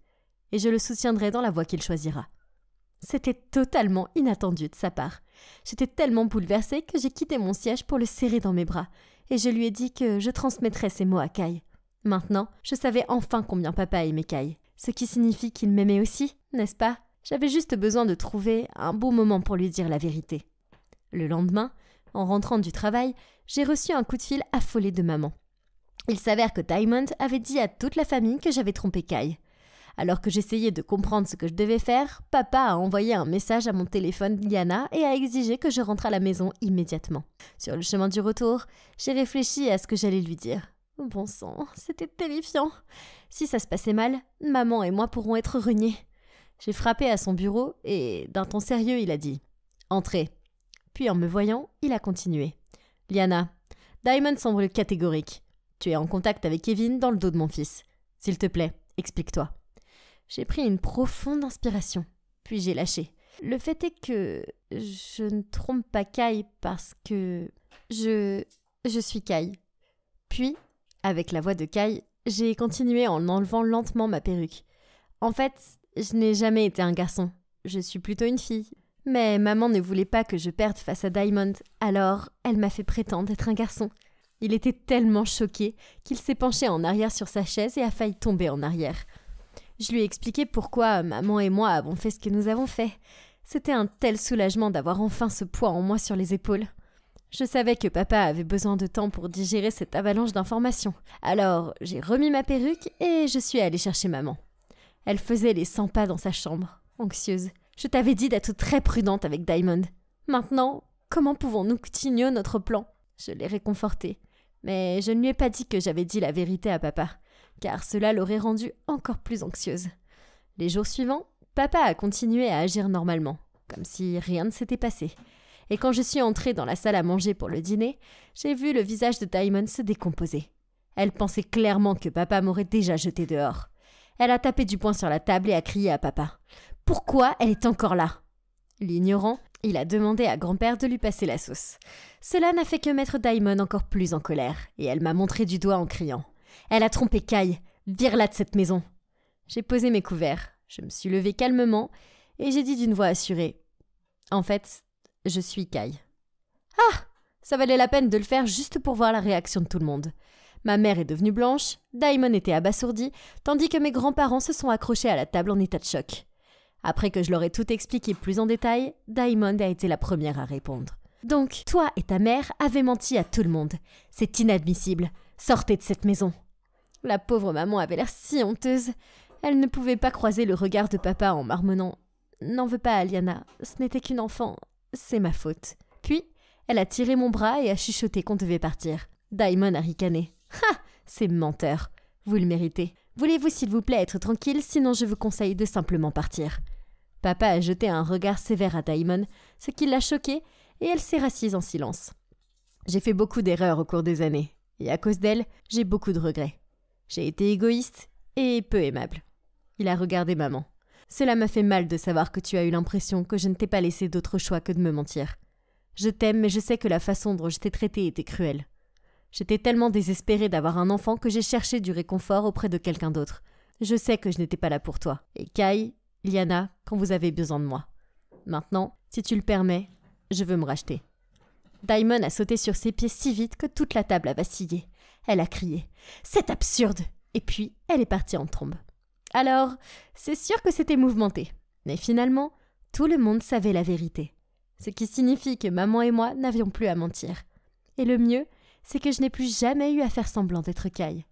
et je le soutiendrai dans la voie qu'il choisira. » C'était totalement inattendu de sa part. J'étais tellement bouleversée que j'ai quitté mon siège pour le serrer dans mes bras, et je lui ai dit que je transmettrais ces mots à Kai. Maintenant, je savais enfin combien papa aimait Kai. Ce qui signifie qu'il m'aimait aussi, n'est-ce pas ? J'avais juste besoin de trouver un bon moment pour lui dire la vérité. Le lendemain, En rentrant du travail, j'ai reçu un coup de fil affolé de maman. Il s'avère que Diamond avait dit à toute la famille que j'avais trompé Kai. Alors que j'essayais de comprendre ce que je devais faire, papa a envoyé un message à mon téléphone Liana et a exigé que je rentre à la maison immédiatement. Sur le chemin du retour, j'ai réfléchi à ce que j'allais lui dire. Bon sang, c'était terrifiant. Si ça se passait mal, maman et moi pourrons être reniés. J'ai frappé à son bureau et, d'un ton sérieux, il a dit « Entrez ». Puis en me voyant, il a continué. « Liana, Diamond semble catégorique. Tu es en contact avec Kevin dans le dos de mon fils. S'il te plaît, explique-toi. » J'ai pris une profonde inspiration, puis j'ai lâché. Le fait est que je ne trompe pas Kai parce que je suis Kai. Puis, avec la voix de Kai, j'ai continué en enlevant lentement ma perruque. En fait, je n'ai jamais été un garçon. Je suis plutôt une fille. Mais maman ne voulait pas que je perde face à Diamond, alors elle m'a fait prétendre être un garçon. Il était tellement choqué qu'il s'est penché en arrière sur sa chaise et a failli tomber en arrière. Je lui ai expliqué pourquoi maman et moi avons fait ce que nous avons fait. C'était un tel soulagement d'avoir enfin ce poids en moins sur les épaules. Je savais que papa avait besoin de temps pour digérer cette avalanche d'informations. Alors, j'ai remis ma perruque et je suis allée chercher maman. Elle faisait les 100 pas dans sa chambre, anxieuse. Je t'avais dit d'être très prudente avec Diamond. Maintenant, comment pouvons-nous continuer notre plan ? Je l'ai réconfortée. Mais je ne lui ai pas dit que j'avais dit la vérité à papa, car cela l'aurait rendue encore plus anxieuse. Les jours suivants, papa a continué à agir normalement, comme si rien ne s'était passé. Et quand je suis entrée dans la salle à manger pour le dîner, j'ai vu le visage de Diamond se décomposer. Elle pensait clairement que papa m'aurait déjà jeté dehors. Elle a tapé du poing sur la table et a crié à papa. Pourquoi elle est encore là ? L'ignorant, il a demandé à grand-père de lui passer la sauce. Cela n'a fait que mettre Diamond encore plus en colère, et elle m'a montré du doigt en criant. Elle a trompé Kai, vire-la de cette maison. J'ai posé mes couverts, je me suis levée calmement, et j'ai dit d'une voix assurée. En fait, je suis Kai. Ah ! Ça valait la peine de le faire juste pour voir la réaction de tout le monde. Ma mère est devenue blanche, Diamond était abasourdi, tandis que mes grands-parents se sont accrochés à la table en état de choc. Après que je leur ai tout expliqué plus en détail, Diamond a été la première à répondre. Donc, toi et ta mère avez menti à tout le monde. C'est inadmissible. Sortez de cette maison. La pauvre maman avait l'air si honteuse. Elle ne pouvait pas croiser le regard de papa en marmonnant. N'en veux pas, Aliana. Ce n'était qu'une enfant. C'est ma faute. Puis, elle a tiré mon bras et a chuchoté qu'on devait partir. Diamond a ricané. Ha ! C'est menteur. Vous le méritez. Voulez-vous s'il vous plaît être tranquille, sinon je vous conseille de simplement partir. Papa a jeté un regard sévère à Diamond, ce qui l'a choquée, et elle s'est rassise en silence. J'ai fait beaucoup d'erreurs au cours des années, et à cause d'elle, j'ai beaucoup de regrets. J'ai été égoïste et peu aimable. Il a regardé maman. Cela m'a fait mal de savoir que tu as eu l'impression que je ne t'ai pas laissé d'autre choix que de me mentir. Je t'aime, mais je sais que la façon dont je t'ai traité était cruelle. J'étais tellement désespérée d'avoir un enfant que j'ai cherché du réconfort auprès de quelqu'un d'autre. Je sais que je n'étais pas là pour toi. Et Kai, Liana, quand vous avez besoin de moi. Maintenant, si tu le permets, je veux me racheter. Diamond a sauté sur ses pieds si vite que toute la table a vacillé. Elle a crié « C'est absurde !» Et puis, elle est partie en trombe. Alors, c'est sûr que c'était mouvementé. Mais finalement, tout le monde savait la vérité. Ce qui signifie que maman et moi n'avions plus à mentir. Et le mieux, c'est que je n'ai plus jamais eu à faire semblant d'être Kai.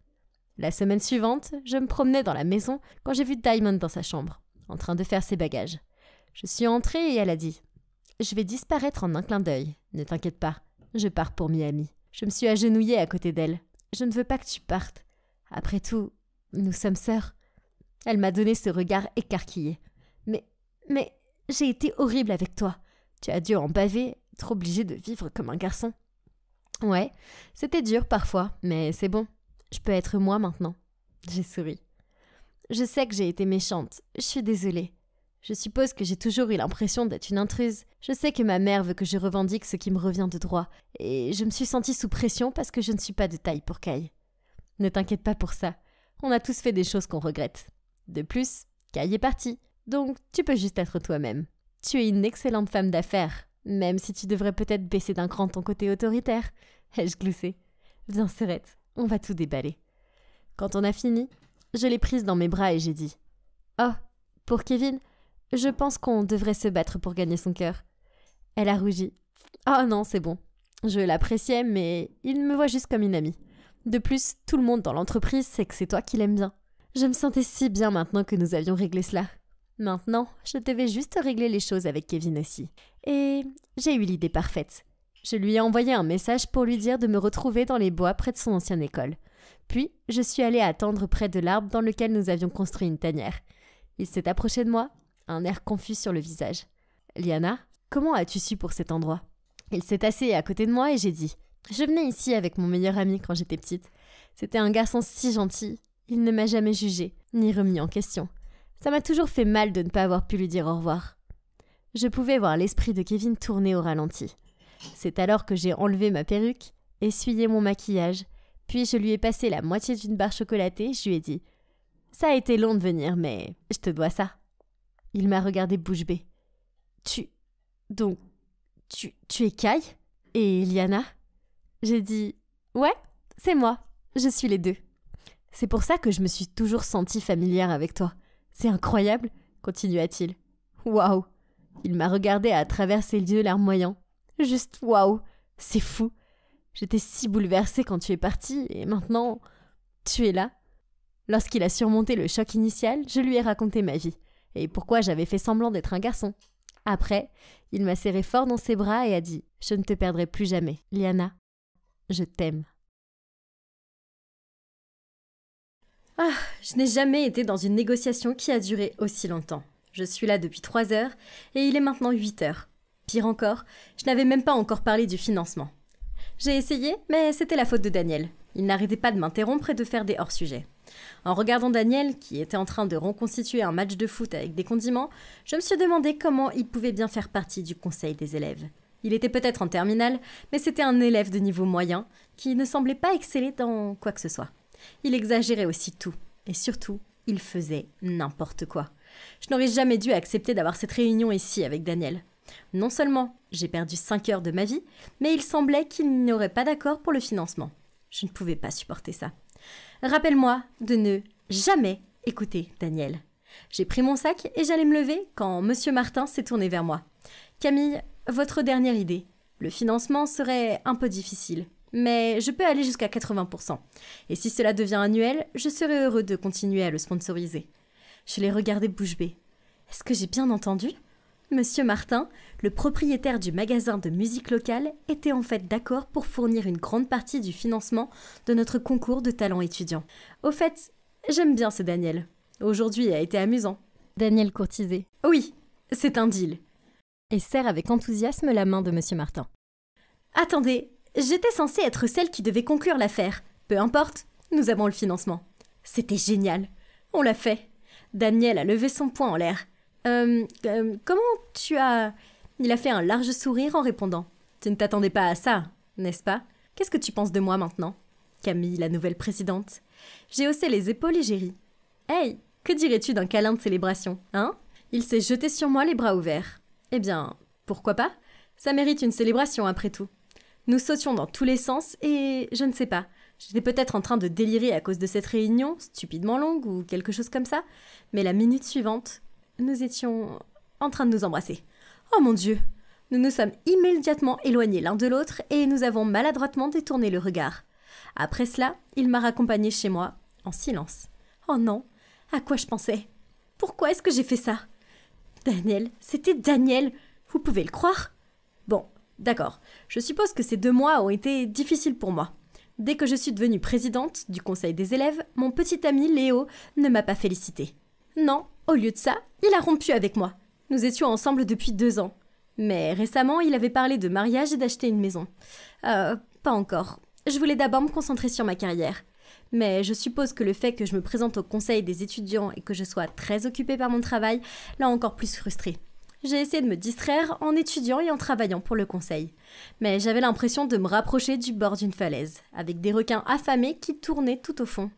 La semaine suivante, je me promenais dans la maison quand j'ai vu Diamond dans sa chambre, en train de faire ses bagages. Je suis entrée et elle a dit « Je vais disparaître en un clin d'œil, ne t'inquiète pas, je pars pour Miami. » Je me suis agenouillée à côté d'elle. « Je ne veux pas que tu partes. Après tout, nous sommes sœurs. » Elle m'a donné ce regard écarquillé. « Mais, j'ai été horrible avec toi. Tu as dû en baver, être obligée de vivre comme un garçon. » Ouais, c'était dur parfois, mais c'est bon. Je peux être moi maintenant. J'ai souri. Je sais que j'ai été méchante. Je suis désolée. Je suppose que j'ai toujours eu l'impression d'être une intruse. Je sais que ma mère veut que je revendique ce qui me revient de droit. Et je me suis sentie sous pression parce que je ne suis pas de taille pour Kai. Ne t'inquiète pas pour ça. On a tous fait des choses qu'on regrette. De plus, Kai est parti. Donc, tu peux juste être toi-même. Tu es une excellente femme d'affaires, même si tu devrais peut-être baisser d'un cran ton côté autoritaire. Ai-je gloussé ? Viens, Serette, on va tout déballer. Quand on a fini, je l'ai prise dans mes bras et j'ai dit « Oh, pour Kevin, je pense qu'on devrait se battre pour gagner son cœur. » Elle a rougi. « Oh non, c'est bon. Je l'appréciais, mais il me voit juste comme une amie. De plus, tout le monde dans l'entreprise sait que c'est toi qui l'aimes bien. Je me sentais si bien maintenant que nous avions réglé cela. Maintenant, je devais juste régler les choses avec Kevin aussi. Et j'ai eu l'idée parfaite. Je lui ai envoyé un message pour lui dire de me retrouver dans les bois près de son ancienne école. Puis, je suis allée attendre près de l'arbre dans lequel nous avions construit une tanière. Il s'est approché de moi, un air confus sur le visage. « Liana, comment as-tu su pour cet endroit ?» Il s'est assis à côté de moi et j'ai dit « Je venais ici avec mon meilleur ami quand j'étais petite. C'était un garçon si gentil. Il ne m'a jamais jugé, ni remis en question. Ça m'a toujours fait mal de ne pas avoir pu lui dire au revoir. » Je pouvais voir l'esprit de Kevin tourner au ralenti. C'est alors que j'ai enlevé ma perruque, essuyé mon maquillage, puis je lui ai passé la moitié d'une barre chocolatée et je lui ai dit « Ça a été long de venir, mais je te dois ça. » Il m'a regardé bouche bée. « Tu es Kai et Liana ?» J'ai dit « Ouais, c'est moi, je suis les deux. » C'est pour ça que je me suis toujours sentie familière avec toi. C'est incroyable, continua-t-il. Waouh! Il m'a regardé à travers ses yeux larmoyants. Juste waouh! C'est fou! J'étais si bouleversée quand tu es partie et maintenant, tu es là. Lorsqu'il a surmonté le choc initial, je lui ai raconté ma vie et pourquoi j'avais fait semblant d'être un garçon. Après, il m'a serré fort dans ses bras et a dit « Je ne te perdrai plus jamais. Liana, je t'aime. » Ah, je n'ai jamais été dans une négociation qui a duré aussi longtemps. Je suis là depuis 3 heures et il est maintenant 8 heures. Pire encore, je n'avais même pas encore parlé du financement. J'ai essayé, mais c'était la faute de Daniel. Il n'arrêtait pas de m'interrompre et de faire des hors-sujets. En regardant Daniel, qui était en train de reconstituer un match de foot avec des condiments, je me suis demandé comment il pouvait bien faire partie du conseil des élèves. Il était peut-être en terminale, mais c'était un élève de niveau moyen qui ne semblait pas exceller dans quoi que ce soit. Il exagérait aussi tout, et surtout, il faisait n'importe quoi. Je n'aurais jamais dû accepter d'avoir cette réunion ici avec Daniel. Non seulement j'ai perdu 5 heures de ma vie, mais il semblait qu'il n'y aurait pas d'accord pour le financement. Je ne pouvais pas supporter ça. Rappelle-moi de ne jamais écouter Daniel. J'ai pris mon sac et j'allais me lever quand Monsieur Martin s'est tourné vers moi. Camille, votre dernière idée. Le financement serait un peu difficile, mais je peux aller jusqu'à 80%. Et si cela devient annuel, je serai heureux de continuer à le sponsoriser. Je l'ai regardé bouche bée. Est-ce que j'ai bien entendu ? Monsieur Martin, le propriétaire du magasin de musique locale, était en fait d'accord pour fournir une grande partie du financement de notre concours de talents étudiants. Au fait, j'aime bien ce Daniel. Aujourd'hui a été amusant. Daniel courtisé. Oui, c'est un deal. Et serre avec enthousiasme la main de Monsieur Martin. Attendez, j'étais censée être celle qui devait conclure l'affaire. Peu importe, nous avons le financement. C'était génial. On l'a fait. Daniel a levé son poing en l'air. Comment tu as... Il a fait un large sourire en répondant. Tu ne t'attendais pas à ça, n'est-ce pas ? Qu'est-ce que tu penses de moi maintenant ? Camille, la nouvelle présidente. J'ai haussé les épaules et j'ai ri. Hey, que dirais-tu d'un câlin de célébration, hein ? Il s'est jeté sur moi les bras ouverts. Eh bien, pourquoi pas ? Ça mérite une célébration après tout. Nous sautions dans tous les sens et je ne sais pas. J'étais peut-être en train de délirer à cause de cette réunion, stupidement longue ou quelque chose comme ça. Mais la minute suivante... Nous étions en train de nous embrasser. Oh mon Dieu! Nous nous sommes immédiatement éloignés l'un de l'autre et nous avons maladroitement détourné le regard. Après cela, il m'a raccompagnée chez moi, en silence. Oh non! À quoi je pensais? Pourquoi est-ce que j'ai fait ça? Daniel, c'était Daniel! Vous pouvez le croire? Bon, d'accord. Je suppose que ces 2 mois ont été difficiles pour moi. Dès que je suis devenue présidente du conseil des élèves, mon petit ami Léo ne m'a pas félicitée. Non, au lieu de ça, il a rompu avec moi. Nous étions ensemble depuis 2 ans. Mais récemment, il avait parlé de mariage et d'acheter une maison. Pas encore. Je voulais d'abord me concentrer sur ma carrière. Mais je suppose que le fait que je me présente au conseil des étudiants et que je sois très occupée par mon travail l'a encore plus frustrée. J'ai essayé de me distraire en étudiant et en travaillant pour le conseil. Mais j'avais l'impression de me rapprocher du bord d'une falaise, avec des requins affamés qui tournaient tout au fond.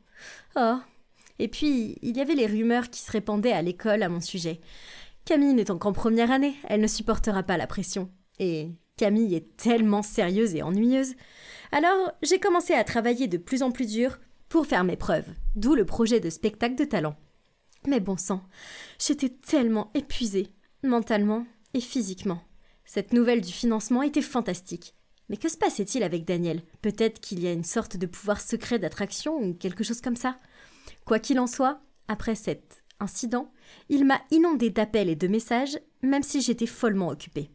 Oh! Et puis, il y avait les rumeurs qui se répandaient à l'école à mon sujet. Camille n'étant qu'en première année, elle ne supportera pas la pression. Et Camille est tellement sérieuse et ennuyeuse. Alors, j'ai commencé à travailler de plus en plus dur pour faire mes preuves, d'où le projet de spectacle de talent. Mais bon sang, j'étais tellement épuisée, mentalement et physiquement. Cette nouvelle du financement était fantastique. Mais que se passait-il avec Daniel? Peut-être qu'il y a une sorte de pouvoir secret d'attraction ou quelque chose comme ça. Quoi qu'il en soit, après cet incident, il m'a inondé d'appels et de messages, même si j'étais follement occupée.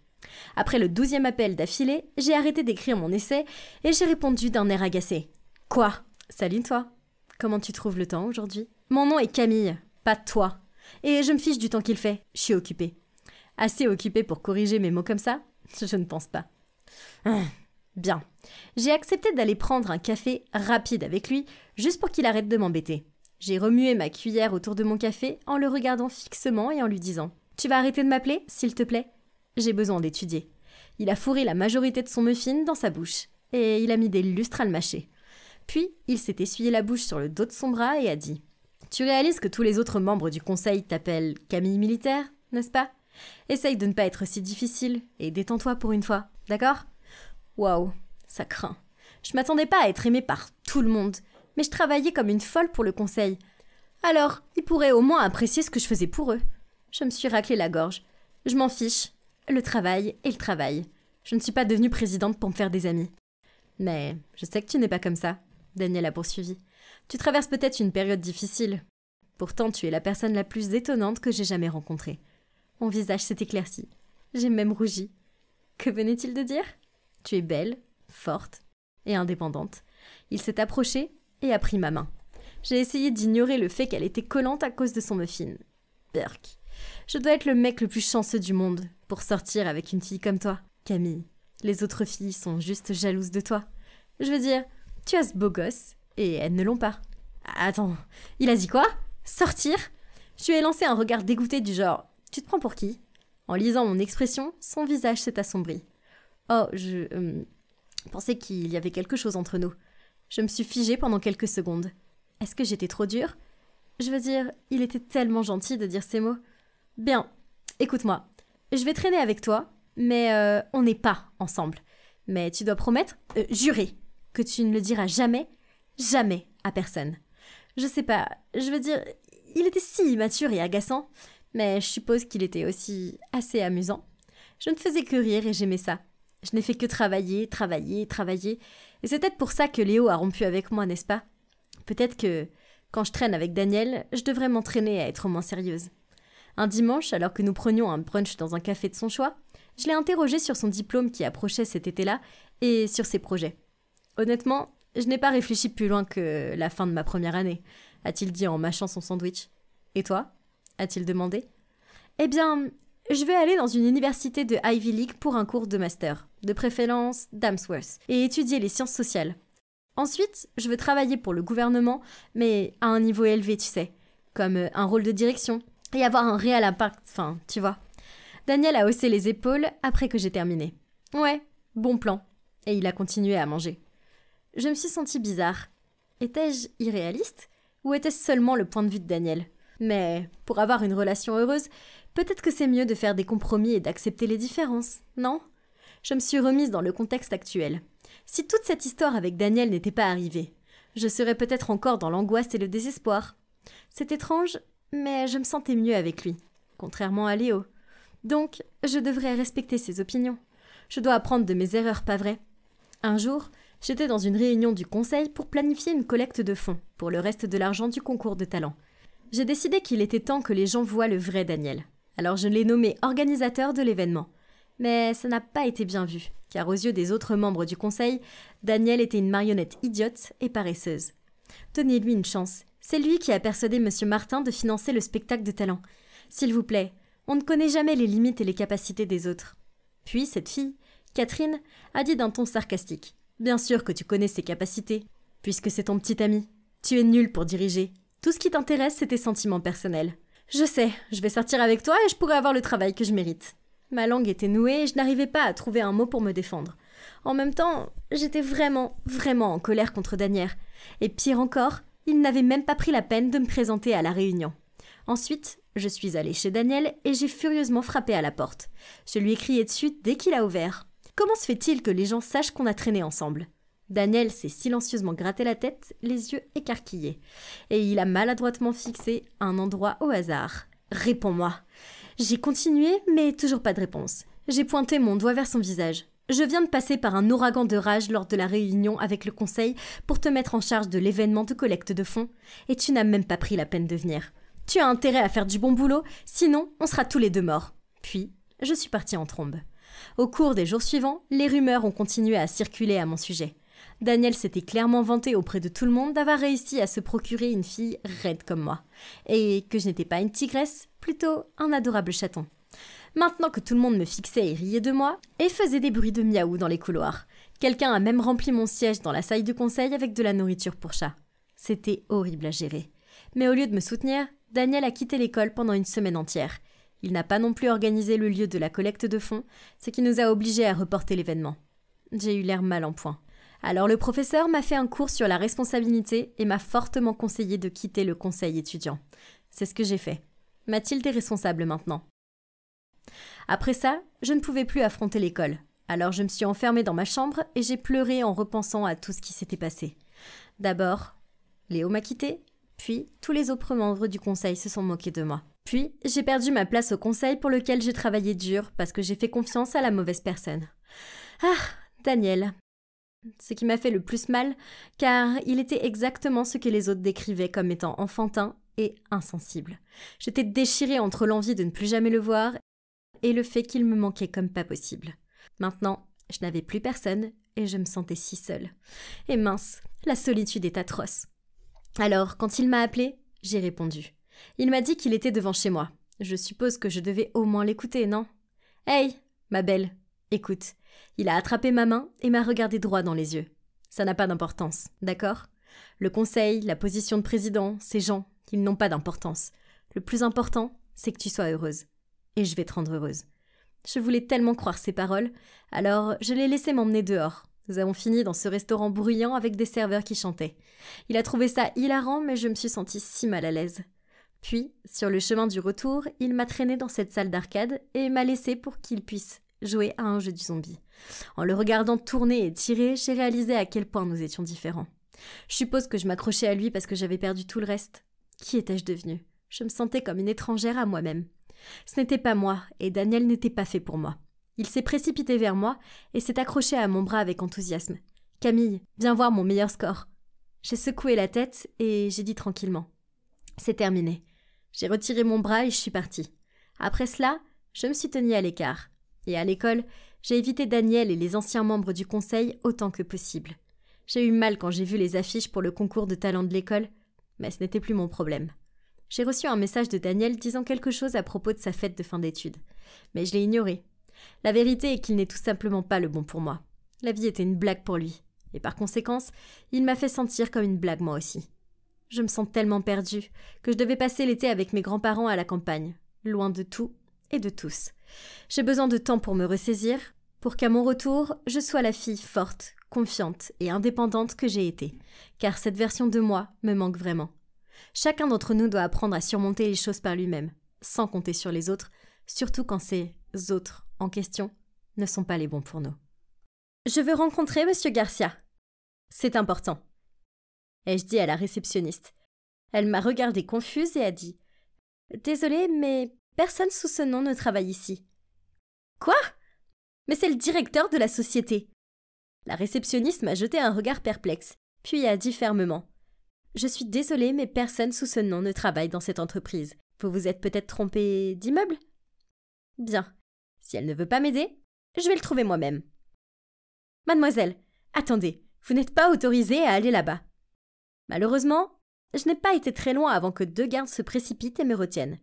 Après le 12e appel d'affilée, j'ai arrêté d'écrire mon essai et j'ai répondu d'un air agacé. « Quoi? Salut toi. Comment tu trouves le temps aujourd'hui? Mon nom est Camille, pas toi. Et je me fiche du temps qu'il fait, je suis occupée. » Assez occupée pour corriger mes mots comme ça? Je ne pense pas. Bien. J'ai accepté d'aller prendre un café rapide avec lui, juste pour qu'il arrête de m'embêter. J'ai remué ma cuillère autour de mon café en le regardant fixement et en lui disant « Tu vas arrêter de m'appeler, s'il te plaît? J'ai besoin d'étudier. » Il a fourré la majorité de son muffin dans sa bouche, et il a mis des lustres à le mâcher. Puis, il s'est essuyé la bouche sur le dos de son bras et a dit « Tu réalises que tous les autres membres du conseil t'appellent Camille Militaire, n'est-ce pas? Essaye de ne pas être si difficile et détends-toi pour une fois, d'accord? » Waouh, ça craint. Je m'attendais pas à être aimée par tout le monde, mais je travaillais comme une folle pour le conseil. Alors, ils pourraient au moins apprécier ce que je faisais pour eux. Je me suis raclé la gorge. Je m'en fiche. Le travail est le travail. Je ne suis pas devenue présidente pour me faire des amis. Mais je sais que tu n'es pas comme ça, Daniel a poursuivi. Tu traverses peut-être une période difficile. Pourtant, tu es la personne la plus étonnante que j'ai jamais rencontrée. Mon visage s'est éclairci. J'ai même rougi. Que venait-il de dire? Tu es belle, forte et indépendante. Il s'est approché et a pris ma main. J'ai essayé d'ignorer le fait qu'elle était collante à cause de son muffin. Burk. Je dois être le mec le plus chanceux du monde pour sortir avec une fille comme toi, Camille. Les autres filles sont juste jalouses de toi. Je veux dire, tu as ce beau gosse et elles ne l'ont pas. Attends, il a dit quoi? Sortir? Je lui ai lancé un regard dégoûté du genre « Tu te prends pour qui ?» En lisant mon expression, son visage s'est assombri. Oh, je pensais qu'il y avait quelque chose entre nous. Je me suis figée pendant quelques secondes. Est-ce que j'étais trop dure? Je veux dire, il était tellement gentil de dire ces mots. Bien, écoute-moi. Je vais traîner avec toi, mais on n'est pas ensemble. Mais tu dois promettre, jurer, que tu ne le diras jamais, jamais à personne. Je sais pas, je veux dire, il était si immature et agaçant, mais je suppose qu'il était aussi assez amusant. Je ne faisais que rire et j'aimais ça. Je n'ai fait que travailler. Et c'est peut-être pour ça que Léo a rompu avec moi, n'est-ce pas? Peut-être que, quand je traîne avec Daniel, je devrais m'entraîner à être moins sérieuse. Un dimanche, alors que nous prenions un brunch dans un café de son choix, je l'ai interrogé sur son diplôme qui approchait cet été-là et sur ses projets. Honnêtement, je n'ai pas réfléchi plus loin que la fin de ma première année, a-t-il dit en mâchant son sandwich. Et toi? A-t-il demandé. Eh bien, je vais aller dans une université de Ivy League pour un cours de master, de préférence d'Amsworth, et étudier les sciences sociales. Ensuite, je veux travailler pour le gouvernement, mais à un niveau élevé, tu sais, comme un rôle de direction, et avoir un réel impact, enfin, tu vois. Daniel a haussé les épaules après que j'ai terminé. Ouais, bon plan. Et il a continué à manger. Je me suis sentie bizarre. Étais-je irréaliste? Ou était-ce seulement le point de vue de Daniel? Mais pour avoir une relation heureuse, peut-être que c'est mieux de faire des compromis et d'accepter les différences, non? Je me suis remise dans le contexte actuel. Si toute cette histoire avec Daniel n'était pas arrivée, je serais peut-être encore dans l'angoisse et le désespoir. C'est étrange, mais je me sentais mieux avec lui, contrairement à Léo. Donc, je devrais respecter ses opinions. Je dois apprendre de mes erreurs, pas vrai? Un jour, j'étais dans une réunion du conseil pour planifier une collecte de fonds pour le reste de l'argent du concours de talent. J'ai décidé qu'il était temps que les gens voient le vrai Daniel. Alors je l'ai nommé organisateur de l'événement. Mais ça n'a pas été bien vu, car aux yeux des autres membres du conseil, Daniel était une marionnette idiote et paresseuse. Donnez-lui une chance. C'est lui qui a persuadé M. Martin de financer le spectacle de talent. S'il vous plaît, on ne connaît jamais les limites et les capacités des autres. Puis cette fille, Catherine, a dit d'un ton sarcastique. Bien sûr que tu connais ses capacités, puisque c'est ton petit ami. Tu es nul pour diriger. Tout ce qui t'intéresse, c'est tes sentiments personnels. Je sais, je vais sortir avec toi et je pourrai avoir le travail que je mérite. Ma langue était nouée et je n'arrivais pas à trouver un mot pour me défendre. En même temps, j'étais vraiment en colère contre Daniel. Et pire encore, il n'avait même pas pris la peine de me présenter à la réunion. Ensuite, je suis allée chez Daniel et j'ai furieusement frappé à la porte. Je lui ai crié dessus dès qu'il a ouvert. Comment se fait-il que les gens sachent qu'on a traîné ensemble? Daniel s'est silencieusement gratté la tête, les yeux écarquillés. Et il a maladroitement fixé un endroit au hasard. « Réponds-moi !» J'ai continué, mais toujours pas de réponse. J'ai pointé mon doigt vers son visage. « Je viens de passer par un ouragan de rage lors de la réunion avec le conseil pour te mettre en charge de l'événement de collecte de fonds, et tu n'as même pas pris la peine de venir. Tu as intérêt à faire du bon boulot, sinon on sera tous les deux morts. » Puis, je suis partie en trombe. Au cours des jours suivants, les rumeurs ont continué à circuler à mon sujet. Daniel s'était clairement vanté auprès de tout le monde d'avoir réussi à se procurer une fille raide comme moi, et que je n'étais pas une tigresse, plutôt un adorable chaton. Maintenant que tout le monde me fixait et riait de moi, et faisait des bruits de miaou dans les couloirs. Quelqu'un a même rempli mon siège dans la salle du conseil avec de la nourriture pour chat. C'était horrible à gérer. Mais au lieu de me soutenir, Daniel a quitté l'école pendant une semaine entière. Il n'a pas non plus organisé le lieu de la collecte de fonds, ce qui nous a obligés à reporter l'événement. J'ai eu l'air mal en point. Alors le professeur m'a fait un cours sur la responsabilité et m'a fortement conseillé de quitter le conseil étudiant. C'est ce que j'ai fait. Mathilde est responsable maintenant. Après ça, je ne pouvais plus affronter l'école. Alors je me suis enfermée dans ma chambre et j'ai pleuré en repensant à tout ce qui s'était passé. D'abord, Léo m'a quittée, puis tous les autres membres du conseil se sont moqués de moi. Puis, j'ai perdu ma place au conseil pour lequel j'ai travaillé dur parce que j'ai fait confiance à la mauvaise personne. Ah, Daniel. Ce qui m'a fait le plus mal, car il était exactement ce que les autres décrivaient comme étant enfantin et insensible. J'étais déchirée entre l'envie de ne plus jamais le voir et le fait qu'il me manquait comme pas possible. Maintenant, je n'avais plus personne et je me sentais si seule. Et mince, la solitude est atroce. Alors, quand il m'a appelée, j'ai répondu. Il m'a dit qu'il était devant chez moi. Je suppose que je devais au moins l'écouter, non ? « Hey, ma belle, écoute. » Il a attrapé ma main et m'a regardé droit dans les yeux. Ça n'a pas d'importance, d'accord ? Le conseil, la position de président, ces gens, ils n'ont pas d'importance. Le plus important, c'est que tu sois heureuse. Et je vais te rendre heureuse. Je voulais tellement croire ces paroles, alors je l'ai laissé m'emmener dehors. Nous avons fini dans ce restaurant bruyant avec des serveurs qui chantaient. Il a trouvé ça hilarant, mais je me suis sentie si mal à l'aise. Puis, sur le chemin du retour, il m'a traîné dans cette salle d'arcade et m'a laissé pour qu'il puisse jouer à un jeu du zombie. En le regardant tourner et tirer, j'ai réalisé à quel point nous étions différents. Je suppose que je m'accrochais à lui parce que j'avais perdu tout le reste. Qui étais-je devenue ? Je me sentais comme une étrangère à moi-même. Ce n'était pas moi, et Daniel n'était pas fait pour moi. Il s'est précipité vers moi et s'est accroché à mon bras avec enthousiasme. « Camille, viens voir mon meilleur score. » J'ai secoué la tête et j'ai dit tranquillement. « C'est terminé. » J'ai retiré mon bras et je suis partie. Après cela, je me suis tenue à l'écart. Et à l'école, j'ai évité Daniel et les anciens membres du conseil autant que possible. J'ai eu mal quand j'ai vu les affiches pour le concours de talent de l'école, mais ce n'était plus mon problème. J'ai reçu un message de Daniel disant quelque chose à propos de sa fête de fin d'études. Mais je l'ai ignoré. La vérité est qu'il n'est tout simplement pas le bon pour moi. La vie était une blague pour lui. Et par conséquence, il m'a fait sentir comme une blague moi aussi. Je me sens tellement perdue que je devais passer l'été avec mes grands-parents à la campagne, loin de tout et de tous. J'ai besoin de temps pour me ressaisir, pour qu'à mon retour, je sois la fille forte, confiante et indépendante que j'ai été, car cette version de moi me manque vraiment. Chacun d'entre nous doit apprendre à surmonter les choses par lui-même, sans compter sur les autres, surtout quand ces autres en question ne sont pas les bons pour nous. Je veux rencontrer Monsieur Garcia. C'est important. Ai-je dit à la réceptionniste. Elle m'a regardée confuse et a dit « Désolée, mais personne sous ce nom ne travaille ici. »« Quoi ? Mais c'est le directeur de la société !» La réceptionniste m'a jeté un regard perplexe, puis a dit fermement « Je suis désolée, mais personne sous ce nom ne travaille dans cette entreprise. Vous vous êtes peut-être trompé d'immeuble ? Bien. Si elle ne veut pas m'aider, je vais le trouver moi-même. »« Mademoiselle, attendez, vous n'êtes pas autorisée à aller là-bas. » Malheureusement, je n'ai pas été très loin avant que 2 gardes se précipitent et me retiennent.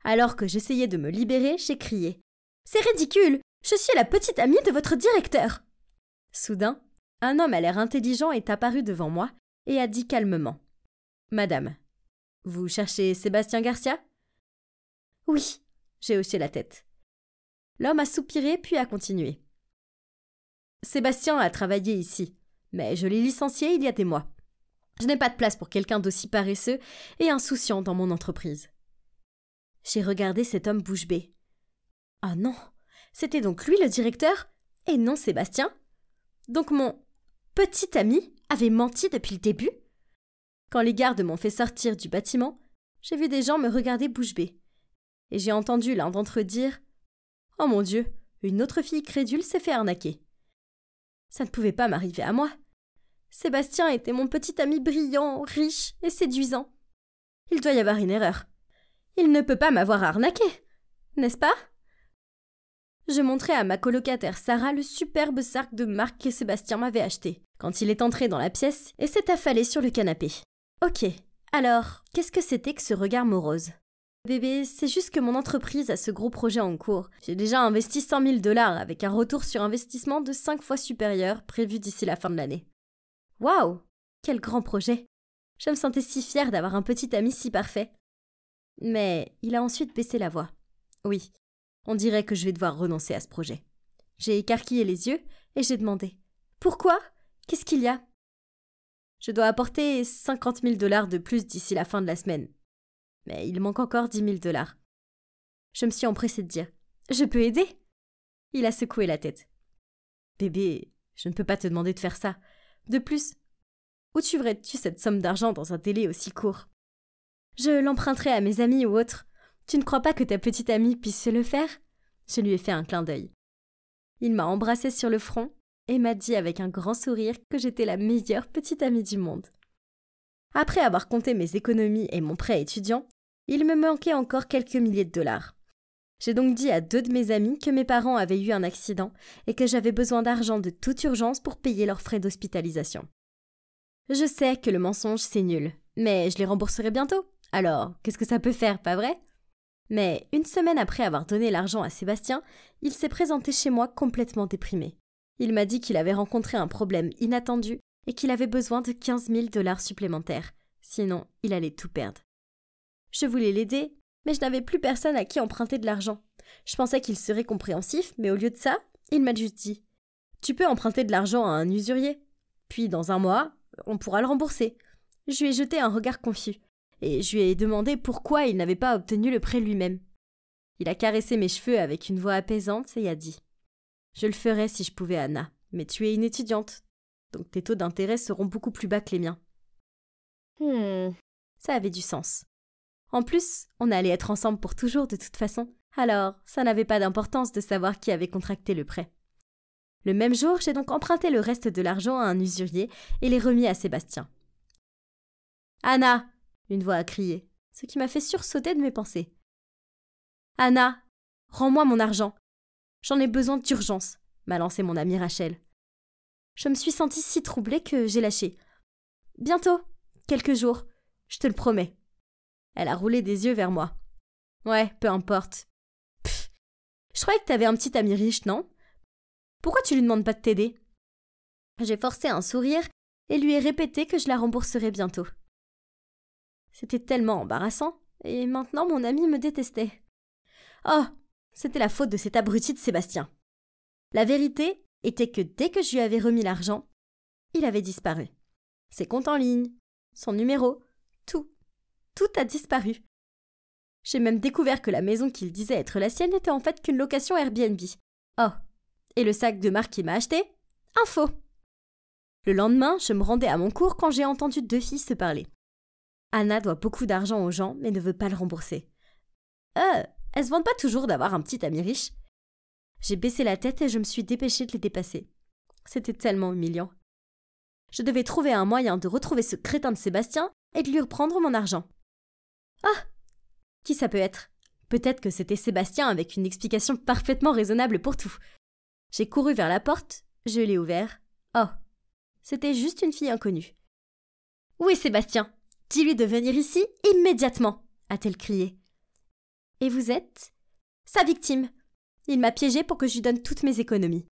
Alors que j'essayais de me libérer, j'ai crié « C'est ridicule ! Je suis la petite amie de votre directeur !» Soudain, un homme à l'air intelligent est apparu devant moi et a dit calmement « Madame, vous cherchez Sébastien Garcia ?» « Oui !» j'ai hoché la tête. L'homme a soupiré puis a continué. « Sébastien a travaillé ici, mais je l'ai licencié il y a des mois. Je n'ai pas de place pour quelqu'un d'aussi paresseux et insouciant dans mon entreprise. » J'ai regardé cet homme bouche bée. Ah non, c'était donc lui le directeur et non Sébastien. Donc mon petit ami avait menti depuis le début. Quand les gardes m'ont fait sortir du bâtiment, j'ai vu des gens me regarder bouche bée. Et j'ai entendu l'un d'entre eux dire « Oh mon Dieu, une autre fille crédule s'est fait arnaquer. Ça ne pouvait pas m'arriver à moi. Sébastien était mon petit ami brillant, riche et séduisant. Il doit y avoir une erreur. Il ne peut pas m'avoir arnaqué, n'est-ce pas? Je montrai à ma colocataire Sarah le superbe sac de marque que Sébastien m'avait acheté, quand il est entré dans la pièce et s'est affalé sur le canapé. Ok, alors, qu'est-ce que c'était que ce regard morose? Bébé, c'est juste que mon entreprise a ce gros projet en cours. J'ai déjà investi 100 000 $ avec un retour sur investissement de 5 fois supérieur prévu d'ici la fin de l'année. Waouh! Quel grand projet! Je me sentais si fière d'avoir un petit ami si parfait. Mais il a ensuite baissé la voix. Oui, on dirait que je vais devoir renoncer à ce projet. J'ai écarquillé les yeux et j'ai demandé « Pourquoi? Qu'est-ce qu'il y a ?» Je dois apporter 50 000 $ de plus d'ici la fin de la semaine. Mais il manque encore 10 000 $. Je me suis empressée de dire « Je peux aider ?» Il a secoué la tête. « Bébé, je ne peux pas te demander de faire ça. De plus, où tuerais-tu cette somme d'argent dans un délai aussi court? Je l'emprunterai à mes amis ou autres. Tu ne crois pas que ta petite amie puisse le faire ?» Je lui ai fait un clin d'œil. Il m'a embrassée sur le front et m'a dit avec un grand sourire que j'étais la meilleure petite amie du monde. Après avoir compté mes économies et mon prêt étudiant, il me manquait encore quelques milliers de $. J'ai donc dit à 2 de mes amis que mes parents avaient eu un accident et que j'avais besoin d'argent de toute urgence pour payer leurs frais d'hospitalisation. Je sais que le mensonge c'est nul, mais je les rembourserai bientôt. Alors, qu'est-ce que ça peut faire, pas vrai? Mais 1 semaine après avoir donné l'argent à Sébastien, il s'est présenté chez moi complètement déprimé. Il m'a dit qu'il avait rencontré un problème inattendu et qu'il avait besoin de 15 000 $ supplémentaires, sinon il allait tout perdre. Je voulais l'aider, mais je n'avais plus personne à qui emprunter de l'argent. Je pensais qu'il serait compréhensif, mais au lieu de ça, il m'a juste dit « Tu peux emprunter de l'argent à un usurier, puis dans 1 mois, on pourra le rembourser. » Je lui ai jeté un regard confus, et je lui ai demandé pourquoi il n'avait pas obtenu le prêt lui-même. Il a caressé mes cheveux avec une voix apaisante et a dit « Je le ferais si je pouvais, Anna, mais tu es une étudiante, donc tes taux d'intérêt seront beaucoup plus bas que les miens. » Ça avait du sens. En plus, on allait être ensemble pour toujours de toute façon, alors ça n'avait pas d'importance de savoir qui avait contracté le prêt. Le même jour, j'ai donc emprunté le reste de l'argent à un usurier et l'ai remis à Sébastien. « Anna !» une voix a crié, ce qui m'a fait sursauter de mes pensées. « Anna, rends-moi mon argent. J'en ai besoin d'urgence !» m'a lancé mon amie Rachel. Je me suis sentie si troublée que j'ai lâché. « Bientôt, quelques jours, je te le promets. » Elle a roulé des yeux vers moi. « Ouais, peu importe. Pff, je croyais que t'avais un petit ami riche, non? Pourquoi tu lui demandes pas de t'aider ?» J'ai forcé un sourire et lui ai répété que je la rembourserais bientôt. C'était tellement embarrassant, et maintenant mon ami me détestait. Oh, c'était la faute de cet abruti de Sébastien. La vérité était que dès que je lui avais remis l'argent, il avait disparu. Ses comptes en ligne, son numéro, tout a disparu. J'ai même découvert que la maison qu'il disait être la sienne n'était en fait qu'une location Airbnb. Oh, et le sac de marque qu'il m'a acheté? Un faux. Le lendemain, je me rendais à mon cours quand j'ai entendu 2 filles se parler. Anna doit beaucoup d'argent aux gens, mais ne veut pas le rembourser. Elles se vantent pas toujours d'avoir un petit ami riche? J'ai baissé la tête et je me suis dépêchée de les dépasser. C'était tellement humiliant. Je devais trouver un moyen de retrouver ce crétin de Sébastien et de lui reprendre mon argent. Ah! Qui ça peut être? Peut-être que c'était Sébastien avec une explication parfaitement raisonnable pour tout. J'ai couru vers la porte, je l'ai ouvert. Oh! C'était juste une fille inconnue. « Où est Sébastien? Dis-lui de venir ici immédiatement !» a-t-elle crié. « Et vous êtes ?»« Sa victime. Il m'a piégée pour que je lui donne toutes mes économies. »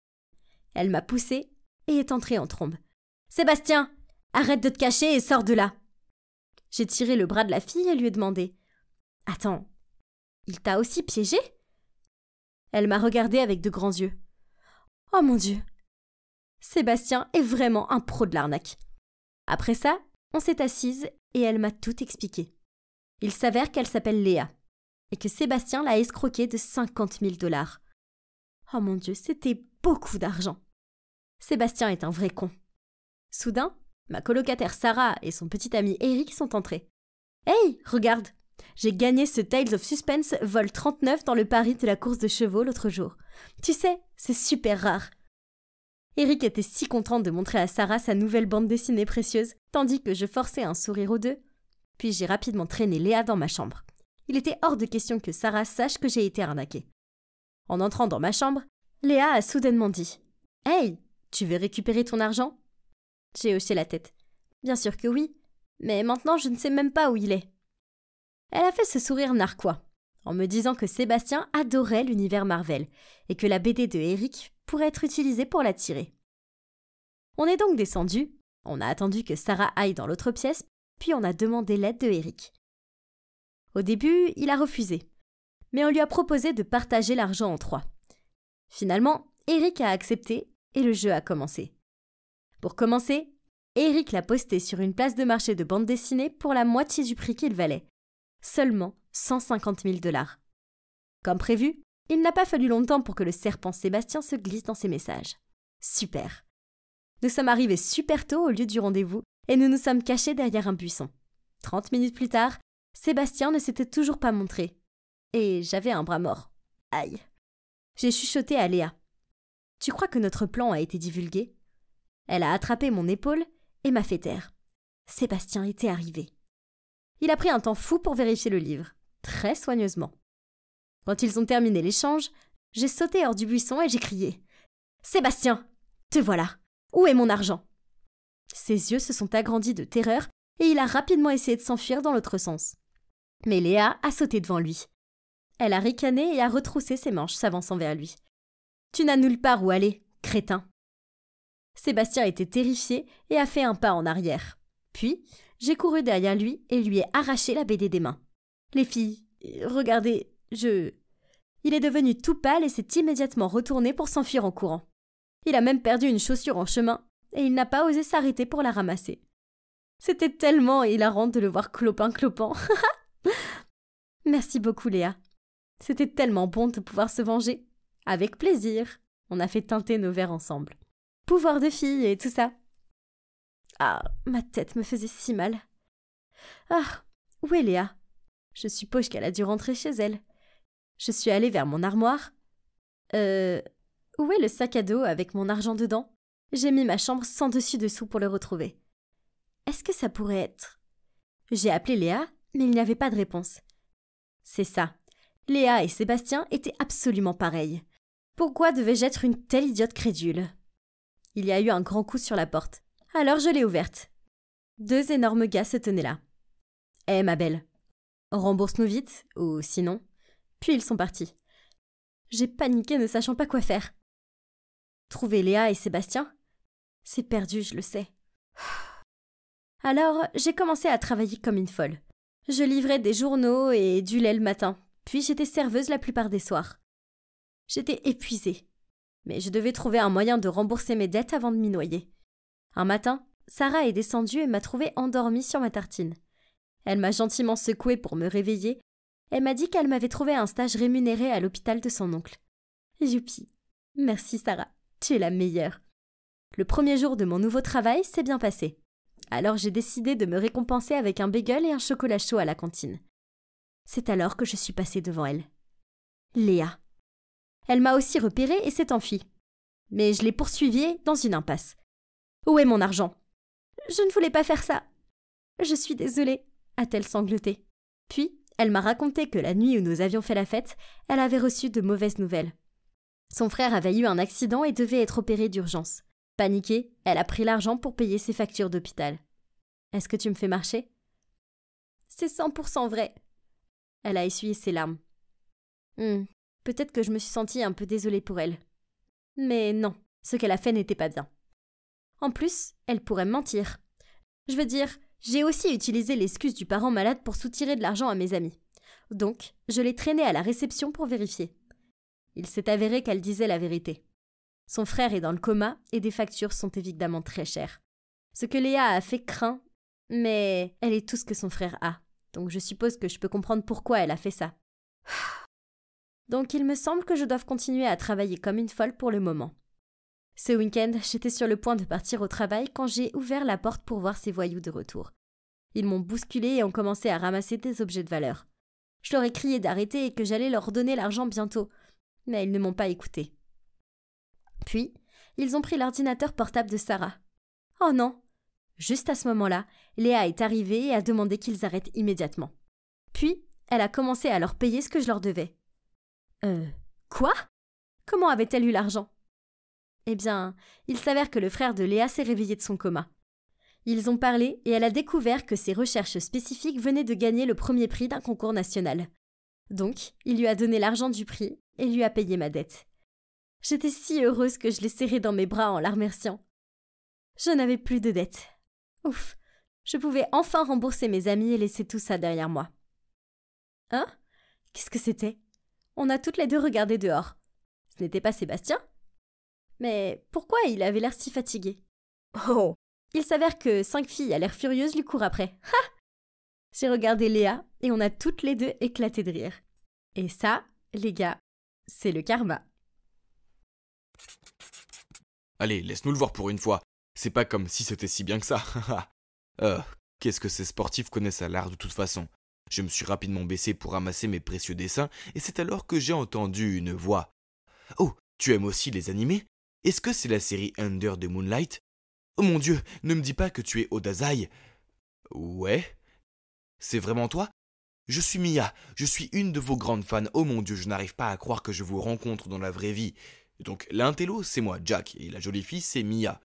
Elle m'a poussée et est entrée en trombe. « Sébastien, arrête de te cacher et sors de là !» J'ai tiré le bras de la fille et lui ai demandé « Attends, il t'a aussi piégée ?» Elle m'a regardée avec de grands yeux. « Oh mon Dieu ! Sébastien est vraiment un pro de l'arnaque. » Après ça, on s'est assises et elle m'a tout expliqué. Il s'avère qu'elle s'appelle Léa et que Sébastien l'a escroquée de 50 000 $. Oh mon Dieu, c'était beaucoup d'argent. Sébastien est un vrai con. Soudain, ma colocataire Sarah et son petit ami Eric sont entrés. « Hey, regarde, j'ai gagné ce Tales of Suspense vol 39 dans le pari de la course de chevaux l'autre jour. Tu sais, c'est super rare. » Eric était si content de montrer à Sarah sa nouvelle bande dessinée précieuse, tandis que je forçais un sourire aux deux. Puis j'ai rapidement traîné Léa dans ma chambre. Il était hors de question que Sarah sache que j'ai été arnaquée. En entrant dans ma chambre, Léa a soudainement dit « Hey, tu veux récupérer ton argent ?» J'ai hoché la tête. « Bien sûr que oui, mais maintenant je ne sais même pas où il est. » Elle a fait ce sourire narquois, en me disant que Sébastien adorait l'univers Marvel et que la BD de Eric pourrait être utilisée pour l'attirer. On est donc descendu, on a attendu que Sarah aille dans l'autre pièce, puis on a demandé l'aide de Eric. Au début, il a refusé, mais on lui a proposé de partager l'argent en 3. Finalement, Eric a accepté et le jeu a commencé. Pour commencer, Eric l'a posté sur une place de marché de bande dessinée pour la moitié du prix qu'il valait, seulement 150 000 $. Comme prévu, il n'a pas fallu longtemps pour que le serpent Sébastien se glisse dans ses messages. Super. Nous sommes arrivés super tôt au lieu du rendez-vous et nous nous sommes cachés derrière un buisson. 30 minutes plus tard, Sébastien ne s'était toujours pas montré. Et j'avais un bras mort. Aïe. J'ai chuchoté à Léa. « Tu crois que notre plan a été divulgué ?» Elle a attrapé mon épaule et m'a fait taire. Sébastien était arrivé. Il a pris un temps fou pour vérifier le livre, très soigneusement. Quand ils ont terminé l'échange, j'ai sauté hors du buisson et j'ai crié « Sébastien, te voilà! Où est mon argent ?» Ses yeux se sont agrandis de terreur et il a rapidement essayé de s'enfuir dans l'autre sens. Mais Léa a sauté devant lui. Elle a ricané et a retroussé ses manches, s'avançant vers lui. « Tu n'as nulle part où aller, crétin !» Sébastien était terrifié et a fait un pas en arrière. Puis, j'ai couru derrière lui et lui ai arraché la BD des mains. « Les filles, regardez, Il est devenu tout pâle et s'est immédiatement retourné pour s'enfuir en courant. Il a même perdu une chaussure en chemin et il n'a pas osé s'arrêter pour la ramasser. C'était tellement hilarant de le voir clopin-clopant. Merci beaucoup, Léa. C'était tellement bon de pouvoir se venger. Avec plaisir. On a fait teinter nos verres ensemble. Pouvoir de fille et tout ça. Ah, ma tête me faisait si mal. Ah, où est Léa? Je suppose qu'elle a dû rentrer chez elle. Je suis allée vers mon armoire. Où est le sac à dos avec mon argent dedans? J'ai mis ma chambre sans dessus-dessous pour le retrouver. Est-ce que ça pourrait être... J'ai appelé Léa, mais il n'y avait pas de réponse. C'est ça. Léa et Sébastien étaient absolument pareils. Pourquoi devais-je être une telle idiote crédule? Il y a eu un grand coup sur la porte. Alors je l'ai ouverte. 2 énormes gars se tenaient là. « Hé, ma belle, rembourse-nous vite, ou sinon... » Puis ils sont partis. J'ai paniqué ne sachant pas quoi faire. Trouver Léa et Sébastien? C'est perdu, je le sais. Alors, j'ai commencé à travailler comme une folle. Je livrais des journaux et du lait le matin, puis j'étais serveuse la plupart des soirs. J'étais épuisée, mais je devais trouver un moyen de rembourser mes dettes avant de m'y noyer. Un matin, Sarah est descendue et m'a trouvée endormie sur ma tartine. Elle m'a gentiment secouée pour me réveiller. Elle m'a dit qu'elle m'avait trouvé un stage rémunéré à l'hôpital de son oncle. Youpi! Merci Sarah, tu es la meilleure. Le premier jour de mon nouveau travail s'est bien passé. Alors j'ai décidé de me récompenser avec un bagel et un chocolat chaud à la cantine. C'est alors que je suis passée devant elle. Léa. Elle m'a aussi repérée et s'est enfuie. Mais je l'ai poursuivie dans une impasse. Où est mon argent? Je ne voulais pas faire ça. Je suis désolée, a-t-elle sangloté. Puis, elle m'a raconté que la nuit où nous avions fait la fête, elle avait reçu de mauvaises nouvelles. Son frère avait eu un accident et devait être opéré d'urgence. Paniquée, elle a pris l'argent pour payer ses factures d'hôpital. Est-ce que tu me fais marcher? C'est 100% vrai. Elle a essuyé ses larmes. Peut-être que je me suis sentie un peu désolée pour elle. Mais non, ce qu'elle a fait n'était pas bien. En plus, elle pourrait me mentir. Je veux dire, j'ai aussi utilisé l'excuse du parent malade pour soutirer de l'argent à mes amis. Donc, je l'ai traînée à la réception pour vérifier. Il s'est avéré qu'elle disait la vérité. Son frère est dans le coma et des factures sont évidemment très chères. Ce que Léa a fait craint, mais elle est tout ce que son frère a. Donc je suppose que je peux comprendre pourquoi elle a fait ça. Donc il me semble que je dois continuer à travailler comme une folle pour le moment. Ce week-end, j'étais sur le point de partir au travail quand j'ai ouvert la porte pour voir ces voyous de retour. Ils m'ont bousculé et ont commencé à ramasser des objets de valeur. Je leur ai crié d'arrêter et que j'allais leur donner l'argent bientôt, mais ils ne m'ont pas écouté. Puis, ils ont pris l'ordinateur portable de Sarah. Oh non! Juste à ce moment-là, Léa est arrivée et a demandé qu'ils arrêtent immédiatement. Puis, elle a commencé à leur payer ce que je leur devais. Quoi? Comment avait-elle eu l'argent? Eh bien, il s'avère que le frère de Léa s'est réveillé de son coma. Ils ont parlé et elle a découvert que ses recherches spécifiques venaient de gagner le premier prix d'un concours national. Donc, il lui a donné l'argent du prix et lui a payé ma dette. J'étais si heureuse que je l'ai serré dans mes bras en la remerciant. Je n'avais plus de dette. Ouf, je pouvais enfin rembourser mes amis et laisser tout ça derrière moi. Hein? Qu'est-ce que c'était? On a toutes les deux regardé dehors. Ce n'était pas Sébastien? Mais pourquoi il avait l'air si fatigué? Oh! Il s'avère que 5 filles à l'air furieuses lui courent après. Ha! J'ai regardé Léa et on a toutes les deux éclaté de rire. Et ça, les gars, c'est le karma. Allez, laisse-nous le voir pour une fois. C'est pas comme si c'était si bien que ça. Qu'est-ce que ces sportifs connaissent à l'art de toute façon? Je me suis rapidement baissé pour ramasser mes précieux dessins et c'est alors que j'ai entendu une voix. Oh, tu aimes aussi les animés? Est-ce que c'est la série Under the Moonlight? Oh mon Dieu, ne me dis pas que tu es Odazai. Ouais? C'est vraiment toi? Je suis Mia, je suis une de vos grandes fans. Oh mon Dieu, je n'arrive pas à croire que je vous rencontre dans la vraie vie. Donc l'intello, c'est moi, Jack, et la jolie fille, c'est Mia.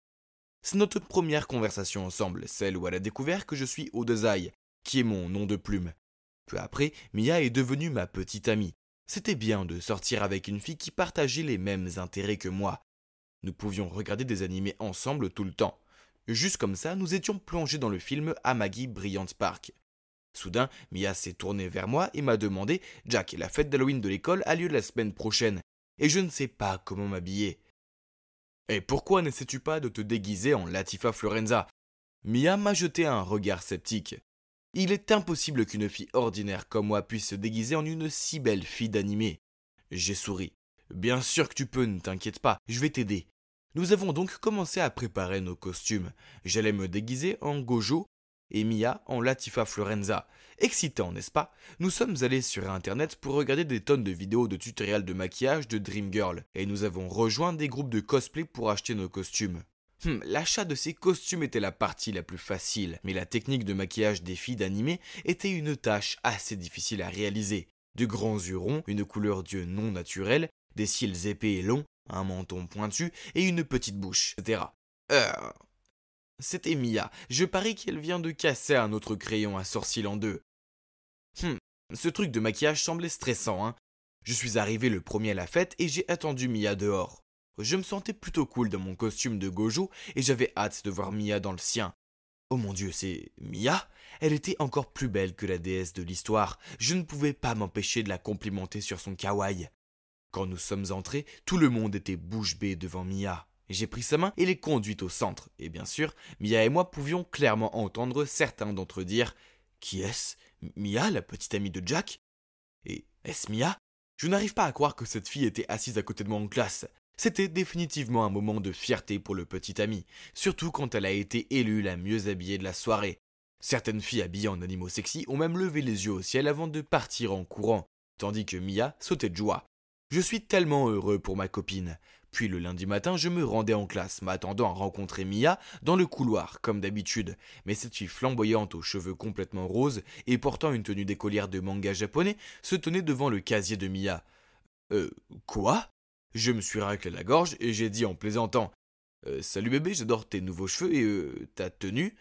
C'est notre première conversation ensemble, celle où elle a découvert que je suis Odazai, qui est mon nom de plume. Peu après, Mia est devenue ma petite amie. C'était bien de sortir avec une fille qui partageait les mêmes intérêts que moi. Nous pouvions regarder des animés ensemble tout le temps. Juste comme ça, nous étions plongés dans le film Amagi Brilliant Spark. Soudain, Mia s'est tournée vers moi et m'a demandé « Jack, la fête d'Halloween de l'école a lieu la semaine prochaine, et je ne sais pas comment m'habiller. » « Et pourquoi n'essaies-tu pas de te déguiser en Latifa Florenza ?» Mia m'a jeté un regard sceptique. Il est impossible qu'une fille ordinaire comme moi puisse se déguiser en une si belle fille d'animé. J'ai souri. « Bien sûr que tu peux, ne t'inquiète pas, je vais t'aider. » Nous avons donc commencé à préparer nos costumes. J'allais me déguiser en Gojo et Mia en Latifa Florenza. Excitant, n'est-ce pas? Nous sommes allés sur internet pour regarder des tonnes de vidéos de tutoriels de maquillage de Dreamgirl et nous avons rejoint des groupes de cosplay pour acheter nos costumes. L'achat de ces costumes était la partie la plus facile, mais la technique de maquillage des filles d'animé était une tâche assez difficile à réaliser. De grands yeux ronds, une couleur d'yeux non naturelle, des cils épais et longs, un menton pointu et une petite bouche, etc. C'était Mia. Je parie qu'elle vient de casser un autre crayon à sourcils en deux. Ce truc de maquillage semblait stressant, hein. Je suis arrivé le premier à la fête et j'ai attendu Mia dehors. Je me sentais plutôt cool dans mon costume de Gojo et j'avais hâte de voir Mia dans le sien. Oh mon Dieu, c'est Mia? Elle était encore plus belle que la déesse de l'histoire. Je ne pouvais pas m'empêcher de la complimenter sur son kawaii. Quand nous sommes entrés, tout le monde était bouche bée devant Mia. J'ai pris sa main et l'ai conduite au centre. Et bien sûr, Mia et moi pouvions clairement entendre certains d'entre eux dire « Qui est-ce? Mia, la petite amie de Jack? Et est-ce Mia ?» Je n'arrive pas à croire que cette fille était assise à côté de moi en classe. C'était définitivement un moment de fierté pour le petit ami, surtout quand elle a été élue la mieux habillée de la soirée. Certaines filles habillées en animaux sexy ont même levé les yeux au ciel avant de partir en courant, tandis que Mia sautait de joie. Je suis tellement heureux pour ma copine. Puis le lundi matin, je me rendais en classe, m'attendant à rencontrer Mia dans le couloir, comme d'habitude. Mais cette fille flamboyante aux cheveux complètement roses et portant une tenue d'écolière de manga japonais se tenait devant le casier de Mia. Quoi? Je me suis raclé la gorge et j'ai dit en plaisantant « Salut bébé, j'adore tes nouveaux cheveux et ta tenue. »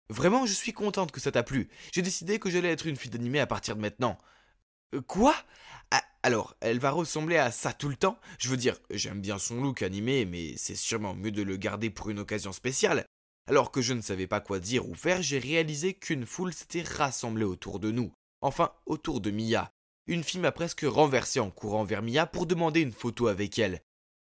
Vraiment, je suis contente que ça t'a plu. J'ai décidé que j'allais être une fille d'animé à partir de maintenant. Quoi? Alors, elle va ressembler à ça tout le temps? Je veux dire, j'aime bien son look animé, mais c'est sûrement mieux de le garder pour une occasion spéciale. Alors que je ne savais pas quoi dire ou faire, j'ai réalisé qu'une foule s'était rassemblée autour de nous. Enfin, autour de Mia. Une fille m'a presque renversé en courant vers Mia pour demander une photo avec elle.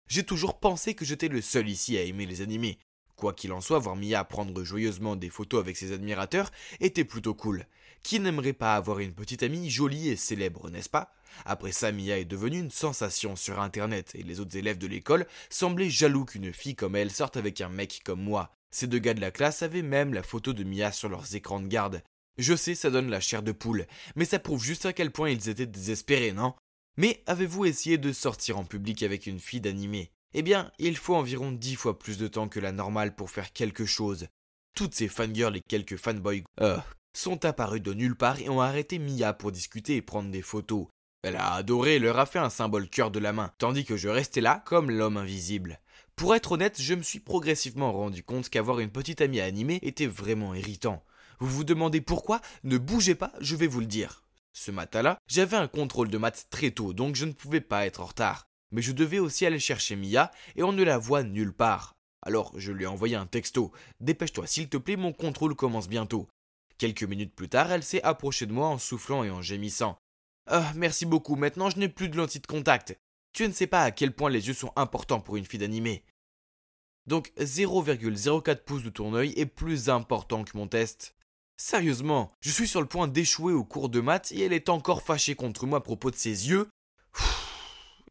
J'ai toujours pensé que j'étais le seul ici à aimer les animés. Quoi qu'il en soit, voir Mia prendre joyeusement des photos avec ses admirateurs était plutôt cool. Qui n'aimerait pas avoir une petite amie jolie et célèbre, n'est-ce pas? Après ça, Mia est devenue une sensation sur internet et les autres élèves de l'école semblaient jaloux qu'une fille comme elle sorte avec un mec comme moi. Ces deux gars de la classe avaient même la photo de Mia sur leurs écrans de garde. Je sais, ça donne la chair de poule, mais ça prouve juste à quel point ils étaient désespérés, non? Mais avez-vous essayé de sortir en public avec une fille d'animé? Eh bien, il faut environ 10 fois plus de temps que la normale pour faire quelque chose. Toutes ces fangirls et quelques fanboys sont apparus de nulle part et ont arrêté Mia pour discuter et prendre des photos. Elle a adoré et leur a fait un symbole cœur de la main, tandis que je restais là comme l'homme invisible. Pour être honnête, je me suis progressivement rendu compte qu'avoir une petite amie animée était vraiment irritant. Vous vous demandez pourquoi? Ne bougez pas, je vais vous le dire. Ce matin-là, j'avais un contrôle de maths très tôt, donc je ne pouvais pas être en retard. Mais je devais aussi aller chercher Mia, et on ne la voit nulle part. Alors je lui ai envoyé un texto. « Dépêche-toi s'il te plaît, mon contrôle commence bientôt. » Quelques minutes plus tard, elle s'est approchée de moi en soufflant et en gémissant. « merci beaucoup, maintenant je n'ai plus de lentille de contact. Tu ne sais pas à quel point les yeux sont importants pour une fille d'animé. » Donc 0,04 pouces de ton œil est plus important que mon test. Sérieusement, je suis sur le point d'échouer au cours de maths et elle est encore fâchée contre moi à propos de ses yeux.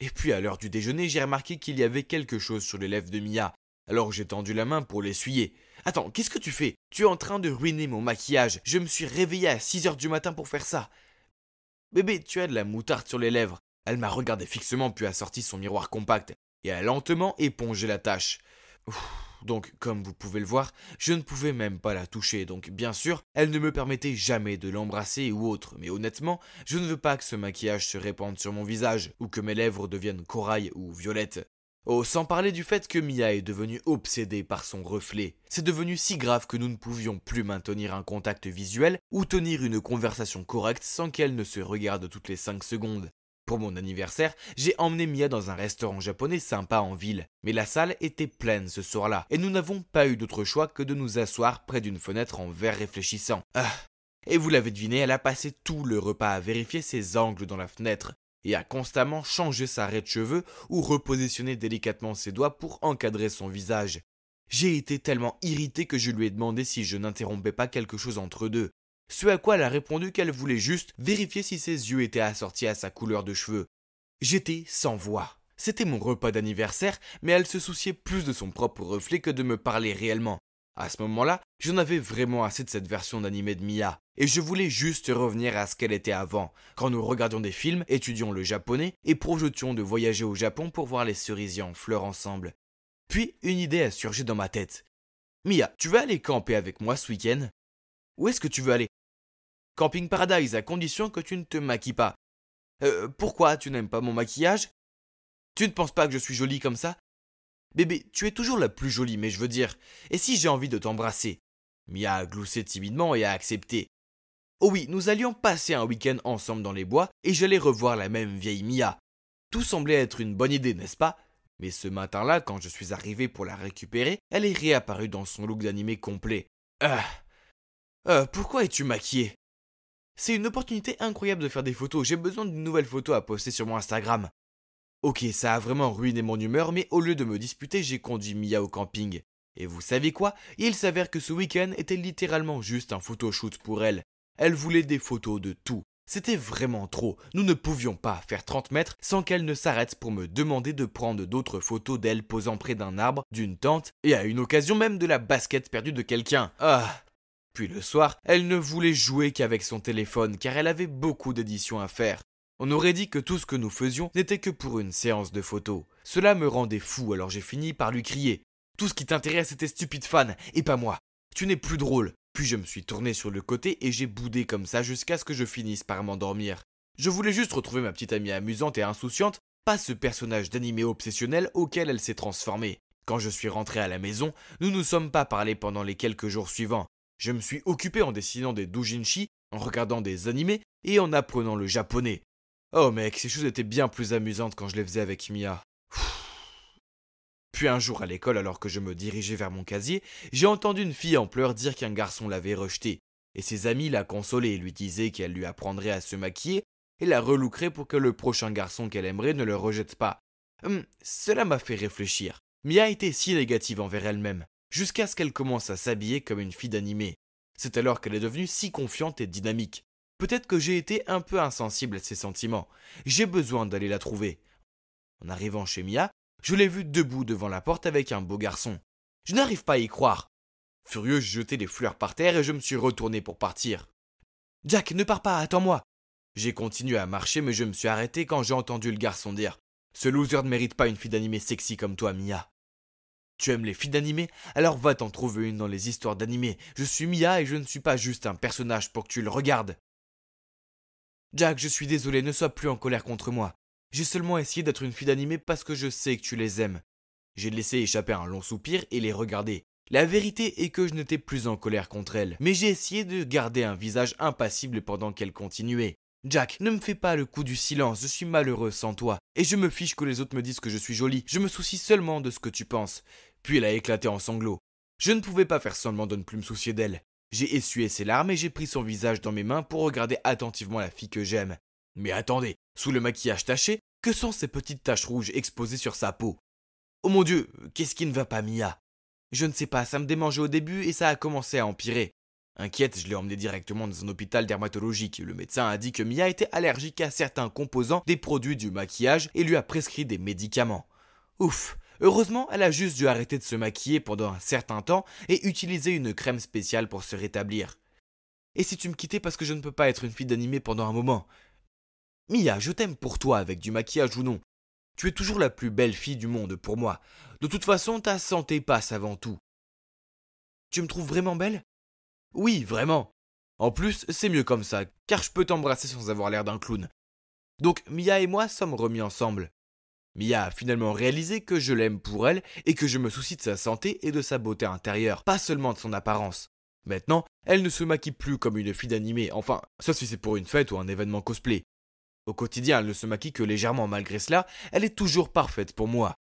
Et puis à l'heure du déjeuner, j'ai remarqué qu'il y avait quelque chose sur les lèvres de Mia. Alors j'ai tendu la main pour l'essuyer. « Attends, qu'est-ce que tu fais? Tu es en train de ruiner mon maquillage. Je me suis réveillé à 6h du matin pour faire ça. » « Bébé, tu as de la moutarde sur les lèvres. » Elle m'a regardé fixement puis a sorti son miroir compact et a lentement épongé la tache. Donc, comme vous pouvez le voir, je ne pouvais même pas la toucher, donc bien sûr, elle ne me permettait jamais de l'embrasser ou autre, mais honnêtement, je ne veux pas que ce maquillage se répande sur mon visage, ou que mes lèvres deviennent corail ou violette. Oh, sans parler du fait que Mia est devenue obsédée par son reflet. C'est devenu si grave que nous ne pouvions plus maintenir un contact visuel ou tenir une conversation correcte sans qu'elle ne se regarde toutes les 5 secondes. Pour mon anniversaire, j'ai emmené Mia dans un restaurant japonais sympa en ville, mais la salle était pleine ce soir-là, et nous n'avons pas eu d'autre choix que de nous asseoir près d'une fenêtre en verre réfléchissant. Et vous l'avez deviné, elle a passé tout le repas à vérifier ses angles dans la fenêtre, et a constamment changé sa raie de cheveux ou repositionné délicatement ses doigts pour encadrer son visage. J'ai été tellement irrité que je lui ai demandé si je n'interrompais pas quelque chose entre deux. Ce à quoi elle a répondu qu'elle voulait juste vérifier si ses yeux étaient assortis à sa couleur de cheveux. J'étais sans voix. C'était mon repas d'anniversaire, mais elle se souciait plus de son propre reflet que de me parler réellement. À ce moment-là, j'en avais vraiment assez de cette version d'animé de Mia, et je voulais juste revenir à ce qu'elle était avant, quand nous regardions des films, étudions le japonais et projetions de voyager au Japon pour voir les cerisiers en fleurs ensemble. Puis, une idée a surgi dans ma tête. « Mia, tu veux aller camper avec moi ce week-end ? Où est-ce que tu veux aller ? Camping Paradise, à condition que tu ne te maquilles pas. Pourquoi tu n'aimes pas mon maquillage ? Tu ne penses pas que je suis jolie comme ça ? Bébé, tu es toujours la plus jolie, mais je veux dire, et si j'ai envie de t'embrasser ? Mia a gloussé timidement et a accepté. Oh oui, nous allions passer un week-end ensemble dans les bois et j'allais revoir la même vieille Mia. Tout semblait être une bonne idée, n'est-ce pas ? Mais ce matin-là, quand je suis arrivé pour la récupérer, elle est réapparue dans son look d'animé complet. Pourquoi es-tu maquillée ? C'est une opportunité incroyable de faire des photos, j'ai besoin d'une nouvelle photo à poster sur mon Instagram. Ok, ça a vraiment ruiné mon humeur, mais au lieu de me disputer, j'ai conduit Mia au camping. Et vous savez quoi ? Il s'avère que ce week-end était littéralement juste un photoshoot pour elle. Elle voulait des photos de tout. C'était vraiment trop. Nous ne pouvions pas faire 30 mètres sans qu'elle ne s'arrête pour me demander de prendre d'autres photos d'elle posant près d'un arbre, d'une tente, et à une occasion même de la basket perdue de quelqu'un. Puis le soir, elle ne voulait jouer qu'avec son téléphone car elle avait beaucoup d'éditions à faire. On aurait dit que tout ce que nous faisions n'était que pour une séance de photos. Cela me rendait fou alors j'ai fini par lui crier. Tout ce qui t'intéresse est tes stupides fans, et pas moi. Tu n'es plus drôle. Puis je me suis tourné sur le côté et j'ai boudé comme ça jusqu'à ce que je finisse par m'endormir. Je voulais juste retrouver ma petite amie amusante et insouciante, pas ce personnage d'animé obsessionnel auquel elle s'est transformée. Quand je suis rentré à la maison, nous ne nous sommes pas parlé pendant les quelques jours suivants. Je me suis occupé en dessinant des doujinshi, en regardant des animés et en apprenant le japonais. Oh mec, ces choses étaient bien plus amusantes quand je les faisais avec Mia. Puis un jour à l'école, alors que je me dirigeais vers mon casier, j'ai entendu une fille en pleurs dire qu'un garçon l'avait rejetée. Et ses amis la consolaient et lui disaient qu'elle lui apprendrait à se maquiller et la relookerait pour que le prochain garçon qu'elle aimerait ne le rejette pas. Cela m'a fait réfléchir. Mia était si négative envers elle-même, jusqu'à ce qu'elle commence à s'habiller comme une fille d'animé. C'est alors qu'elle est devenue si confiante et dynamique. Peut-être que j'ai été un peu insensible à ses sentiments. J'ai besoin d'aller la trouver. En arrivant chez Mia, je l'ai vue debout devant la porte avec un beau garçon. Je n'arrive pas à y croire. Furieux, j'ai jeté les fleurs par terre et je me suis retourné pour partir. « Jack, ne pars pas, attends-moi !» J'ai continué à marcher mais je me suis arrêté quand j'ai entendu le garçon dire « Ce loser ne mérite pas une fille d'animé sexy comme toi, Mia. Tu aimes les filles d'animé? Alors va t'en trouver une dans les histoires d'animé. Je suis Mia et je ne suis pas juste un personnage pour que tu le regardes. Jack, je suis désolé, ne sois plus en colère contre moi. J'ai seulement essayé d'être une fille d'animé parce que je sais que tu les aimes. J'ai laissé échapper un long soupir et les regarder. La vérité est que je n'étais plus en colère contre elle, mais j'ai essayé de garder un visage impassible pendant qu'elle continuait. Jack, ne me fais pas le coup du silence, je suis malheureux sans toi. Et je me fiche que les autres me disent que je suis jolie, je me soucie seulement de ce que tu penses. Puis elle a éclaté en sanglots. Je ne pouvais pas faire semblant de ne plus me soucier d'elle. J'ai essuyé ses larmes et j'ai pris son visage dans mes mains pour regarder attentivement la fille que j'aime. Mais attendez, sous le maquillage taché, que sont ces petites taches rouges exposées sur sa peau? Oh mon Dieu, qu'est-ce qui ne va pas, Mia? Je ne sais pas, ça me démangeait au début et ça a commencé à empirer. Inquiète, je l'ai emmenée directement dans un hôpital dermatologique. Le médecin a dit que Mia était allergique à certains composants des produits du maquillage et lui a prescrit des médicaments. Ouf, heureusement, elle a juste dû arrêter de se maquiller pendant un certain temps et utiliser une crème spéciale pour se rétablir. Et si tu me quittais parce que je ne peux pas être une fille d'animé pendant un moment? Mia, je t'aime pour toi avec du maquillage ou non. Tu es toujours la plus belle fille du monde pour moi. De toute façon, ta santé passe avant tout. Tu me trouves vraiment belle? Oui, vraiment. En plus, c'est mieux comme ça, car je peux t'embrasser sans avoir l'air d'un clown. Donc, Mia et moi sommes remis ensemble. Mia a finalement réalisé que je l'aime pour elle et que je me soucie de sa santé et de sa beauté intérieure, pas seulement de son apparence. Maintenant, elle ne se maquille plus comme une fille d'animé, enfin, sauf si c'est pour une fête ou un événement cosplay. Au quotidien, elle ne se maquille que légèrement, malgré cela, elle est toujours parfaite pour moi.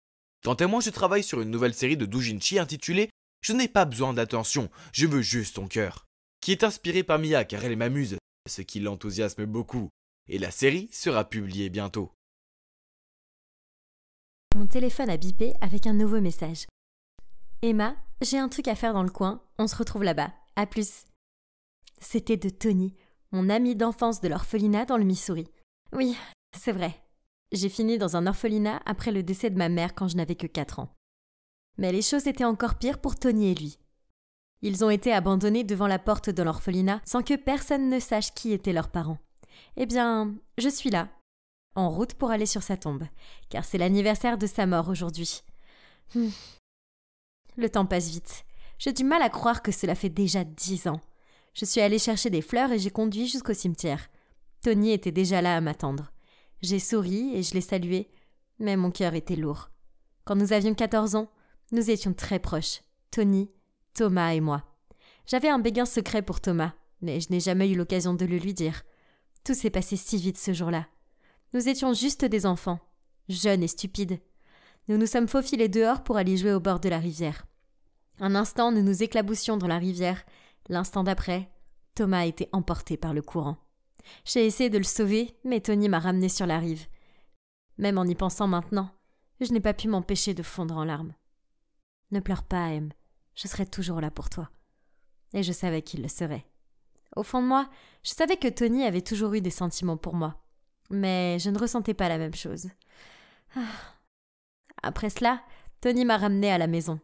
Quant à moi, je travaille sur une nouvelle série de doujinshi intitulée « Je n'ai pas besoin d'attention, je veux juste ton cœur », qui est inspirée par Mia car elle m'amuse, ce qui l'enthousiasme beaucoup. Et la série sera publiée bientôt. Mon téléphone a bipé avec un nouveau message. Emma, j'ai un truc à faire dans le coin, on se retrouve là-bas. À plus. C'était de Tony, mon ami d'enfance de l'orphelinat dans le Missouri. Oui, c'est vrai. J'ai fini dans un orphelinat après le décès de ma mère quand je n'avais que 4 ans. Mais les choses étaient encore pires pour Tony et lui. Ils ont été abandonnés devant la porte de l'orphelinat sans que personne ne sache qui étaient leurs parents. Eh bien, je suis là, en route pour aller sur sa tombe, car c'est l'anniversaire de sa mort aujourd'hui. Le temps passe vite. J'ai du mal à croire que cela fait déjà 10 ans. Je suis allée chercher des fleurs et j'ai conduit jusqu'au cimetière. Tony était déjà là à m'attendre. J'ai souri et je l'ai salué, mais mon cœur était lourd. Quand nous avions 14 ans, nous étions très proches, Tony, Thomas et moi. J'avais un béguin secret pour Thomas, mais je n'ai jamais eu l'occasion de le lui dire. Tout s'est passé si vite ce jour-là. Nous étions juste des enfants, jeunes et stupides. Nous nous sommes faufilés dehors pour aller jouer au bord de la rivière. Un instant, nous nous éclaboussions dans la rivière. L'instant d'après, Thomas a été emporté par le courant. J'ai essayé de le sauver, mais Tony m'a ramené sur la rive. Même en y pensant maintenant, je n'ai pas pu m'empêcher de fondre en larmes. Ne pleure pas, Em. Je serai toujours là pour toi. Et je savais qu'il le serait. Au fond de moi, je savais que Tony avait toujours eu des sentiments pour moi. Mais je ne ressentais pas la même chose. Après cela, Tony m'a ramené à la maison.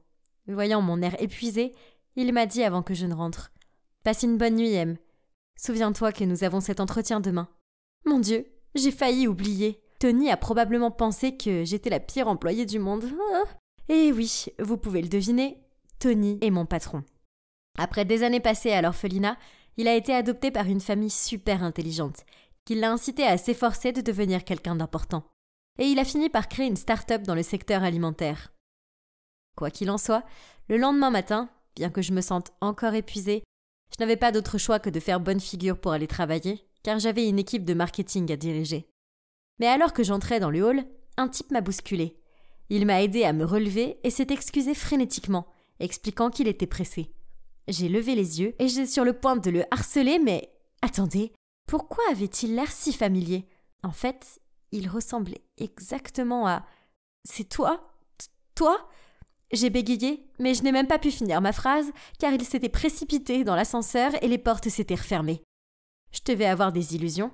Voyant mon air épuisé, il m'a dit avant que je ne rentre. « Passe une bonne nuit, Em. Souviens-toi que nous avons cet entretien demain. » Mon Dieu, j'ai failli oublier. Tony a probablement pensé que j'étais la pire employée du monde. Et oui, vous pouvez le deviner, Tony est mon patron. Après des années passées à l'orphelinat, il a été adopté par une famille super intelligente, qui l'a incité à s'efforcer de devenir quelqu'un d'important. Et il a fini par créer une start-up dans le secteur alimentaire. Quoi qu'il en soit, le lendemain matin, bien que je me sente encore épuisée, je n'avais pas d'autre choix que de faire bonne figure pour aller travailler, car j'avais une équipe de marketing à diriger. Mais alors que j'entrais dans le hall, un type m'a bousculée. Il m'a aidé à me relever et s'est excusé frénétiquement, expliquant qu'il était pressé. J'ai levé les yeux et j'étais sur le point de le harceler, mais... Attendez, pourquoi avait-il l'air si familier? En fait, il ressemblait exactement à... C'est toi? Toi? J'ai bégayé, mais je n'ai même pas pu finir ma phrase, car il s'était précipité dans l'ascenseur et les portes s'étaient refermées. Je devais avoir des illusions.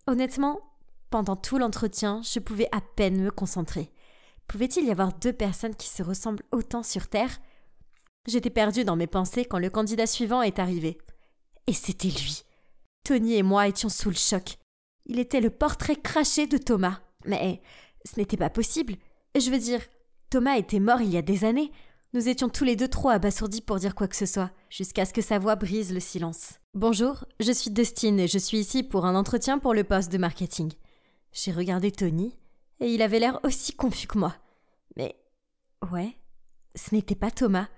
Honnêtement, pendant tout l'entretien, je pouvais à peine me concentrer. Pouvait-il y avoir 2 personnes qui se ressemblent autant sur Terre? J'étais perdue dans mes pensées quand le candidat suivant est arrivé. Et c'était lui. Tony et moi étions sous le choc. Il était le portrait craché de Thomas. Mais ce n'était pas possible. Je veux dire, Thomas était mort il y a des années. Nous étions tous les deux trop abasourdis pour dire quoi que ce soit, jusqu'à ce que sa voix brise le silence. Bonjour, je suis Dustin et je suis ici pour un entretien pour le poste de marketing. J'ai regardé Tony et il avait l'air aussi confus que moi. Mais, ouais, ce n'était pas Thomas.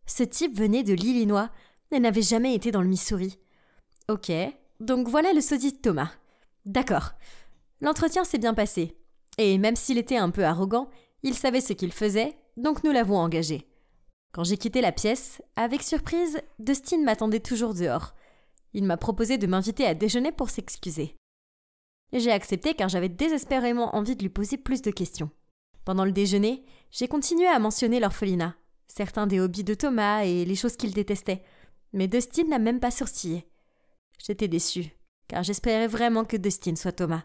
Ce type venait de l'Illinois et n'avait jamais été dans le Missouri. Ok, donc voilà le sosie de Thomas. D'accord. L'entretien s'est bien passé. Et même s'il était un peu arrogant, il savait ce qu'il faisait, donc nous l'avons engagé. Quand j'ai quitté la pièce, avec surprise, Dustin m'attendait toujours dehors. Il m'a proposé de m'inviter à déjeuner pour s'excuser. J'ai accepté car j'avais désespérément envie de lui poser plus de questions. Pendant le déjeuner, j'ai continué à mentionner l'orphelinat, certains des hobbies de Thomas et les choses qu'il détestait, mais Dustin n'a même pas sourcillé. J'étais déçue, car j'espérais vraiment que Dustin soit Thomas.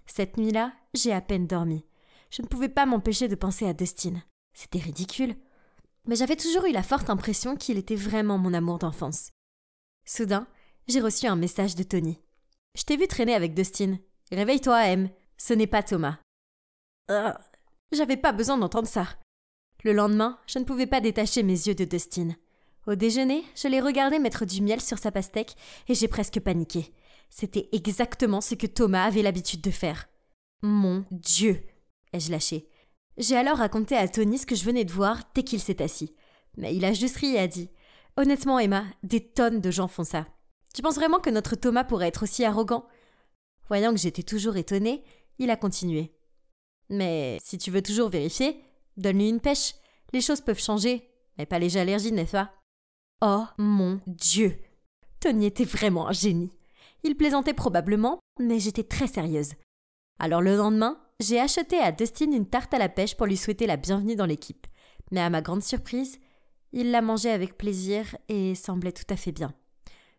Cette nuit-là, j'ai à peine dormi. Je ne pouvais pas m'empêcher de penser à Dustin. C'était ridicule. Mais j'avais toujours eu la forte impression qu'il était vraiment mon amour d'enfance. Soudain, j'ai reçu un message de Tony. « Je t'ai vu traîner avec Dustin. Réveille-toi, M. Ce n'est pas Thomas. » J'avais pas besoin d'entendre ça. Le lendemain, je ne pouvais pas détacher mes yeux de Dustin. Au déjeuner, je l'ai regardé mettre du miel sur sa pastèque et j'ai presque paniqué. C'était exactement ce que Thomas avait l'habitude de faire. « Mon Dieu !» ai-je lâché. J'ai alors raconté à Tony ce que je venais de voir dès qu'il s'est assis. Mais il a juste ri et a dit « Honnêtement, Emma, des tonnes de gens font ça. Tu penses vraiment que notre Thomas pourrait être aussi arrogant ?» Voyant que j'étais toujours étonnée, il a continué. « Mais si tu veux toujours vérifier, donne-lui une pêche. Les choses peuvent changer, mais pas les allergies, n'est-ce pas ?» Oh mon Dieu! Tony était vraiment un génie. Il plaisantait probablement, mais j'étais très sérieuse. Alors le lendemain, j'ai acheté à Dustin une tarte à la pêche pour lui souhaiter la bienvenue dans l'équipe. Mais à ma grande surprise, il la mangeait avec plaisir et semblait tout à fait bien.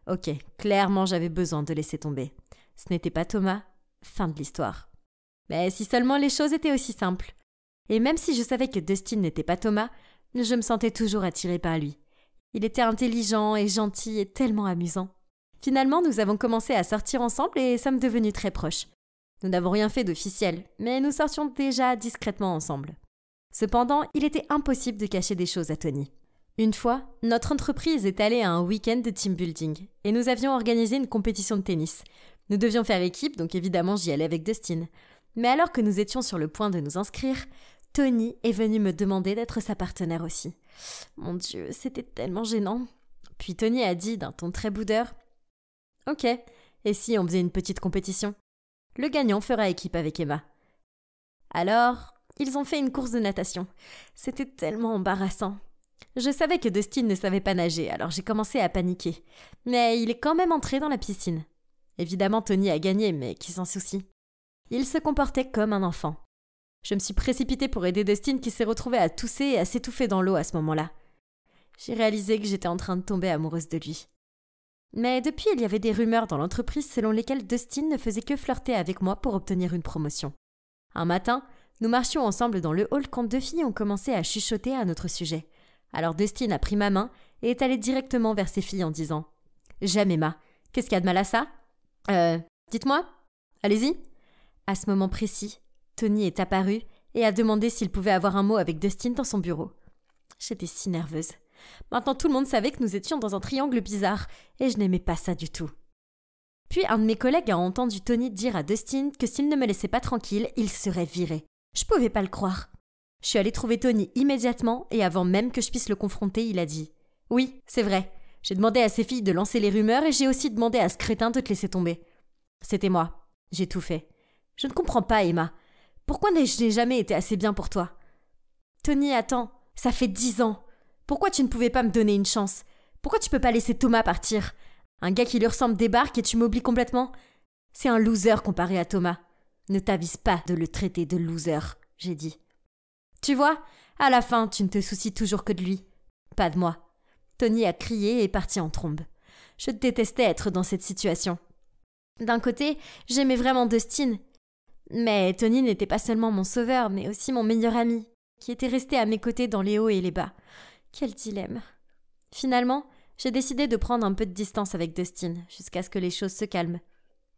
Ok, clairement j'avais besoin de laisser tomber. Ce n'était pas Thomas, fin de l'histoire. Mais si seulement les choses étaient aussi simples. Et même si je savais que Dustin n'était pas Thomas, je me sentais toujours attirée par lui. Il était intelligent et gentil et tellement amusant. Finalement, nous avons commencé à sortir ensemble et sommes devenus très proches. Nous n'avons rien fait d'officiel, mais nous sortions déjà discrètement ensemble. Cependant, il était impossible de cacher des choses à Tony. Une fois, notre entreprise est allée à un week-end de team building et nous avions organisé une compétition de tennis. Nous devions faire équipe, donc évidemment j'y allais avec Dustin. Mais alors que nous étions sur le point de nous inscrire, Tony est venu me demander d'être sa partenaire aussi. Mon Dieu, c'était tellement gênant. Puis Tony a dit d'un ton très boudeur « Ok, et si on faisait une petite compétition ? Le gagnant fera équipe avec Emma. » Alors, ils ont fait une course de natation. C'était tellement embarrassant. Je savais que Dustin ne savait pas nager, alors j'ai commencé à paniquer. Mais il est quand même entré dans la piscine. Évidemment, Tony a gagné, mais qui s'en soucie ? Il se comportait comme un enfant. Je me suis précipitée pour aider Dustin qui s'est retrouvé à tousser et à s'étouffer dans l'eau à ce moment-là. J'ai réalisé que j'étais en train de tomber amoureuse de lui. Mais depuis, il y avait des rumeurs dans l'entreprise selon lesquelles Dustin ne faisait que flirter avec moi pour obtenir une promotion. Un matin, nous marchions ensemble dans le hall quand deux filles ont commencé à chuchoter à notre sujet. Alors Dustin a pris ma main et est allé directement vers ces filles en disant « J'aime Emma. Qu'est-ce qu'il y a de mal à ça ? Dites-moi. Allez-y. » À ce moment précis, Tony est apparu et a demandé s'il pouvait avoir un mot avec Dustin dans son bureau. J'étais si nerveuse. Maintenant, tout le monde savait que nous étions dans un triangle bizarre et je n'aimais pas ça du tout. Puis, un de mes collègues a entendu Tony dire à Dustin que s'il ne me laissait pas tranquille, il serait viré. Je pouvais pas le croire. Je suis allée trouver Tony immédiatement et avant même que je puisse le confronter, il a dit « Oui, c'est vrai. J'ai demandé à ces filles de lancer les rumeurs et j'ai aussi demandé à ce crétin de te laisser tomber. C'était moi. J'ai tout fait. Je ne comprends pas, Emma. Pourquoi n'ai-je jamais été assez bien pour toi ? Tony, attends. Ça fait 10 ans. Pourquoi tu ne pouvais pas me donner une chance ? Pourquoi tu peux pas laisser Thomas partir ? Un gars qui lui ressemble débarque et tu m'oublies complètement ? C'est un loser comparé à Thomas. Ne t'avise pas de le traiter de loser, j'ai dit. Tu vois, à la fin, tu ne te soucies toujours que de lui. Pas de moi. Tony a crié et est parti en trombe. Je détestais être dans cette situation. D'un côté, j'aimais vraiment Dustin. Mais Tony n'était pas seulement mon sauveur, mais aussi mon meilleur ami, qui était resté à mes côtés dans les hauts et les bas. Quel dilemme. Finalement, j'ai décidé de prendre un peu de distance avec Dustin, jusqu'à ce que les choses se calment.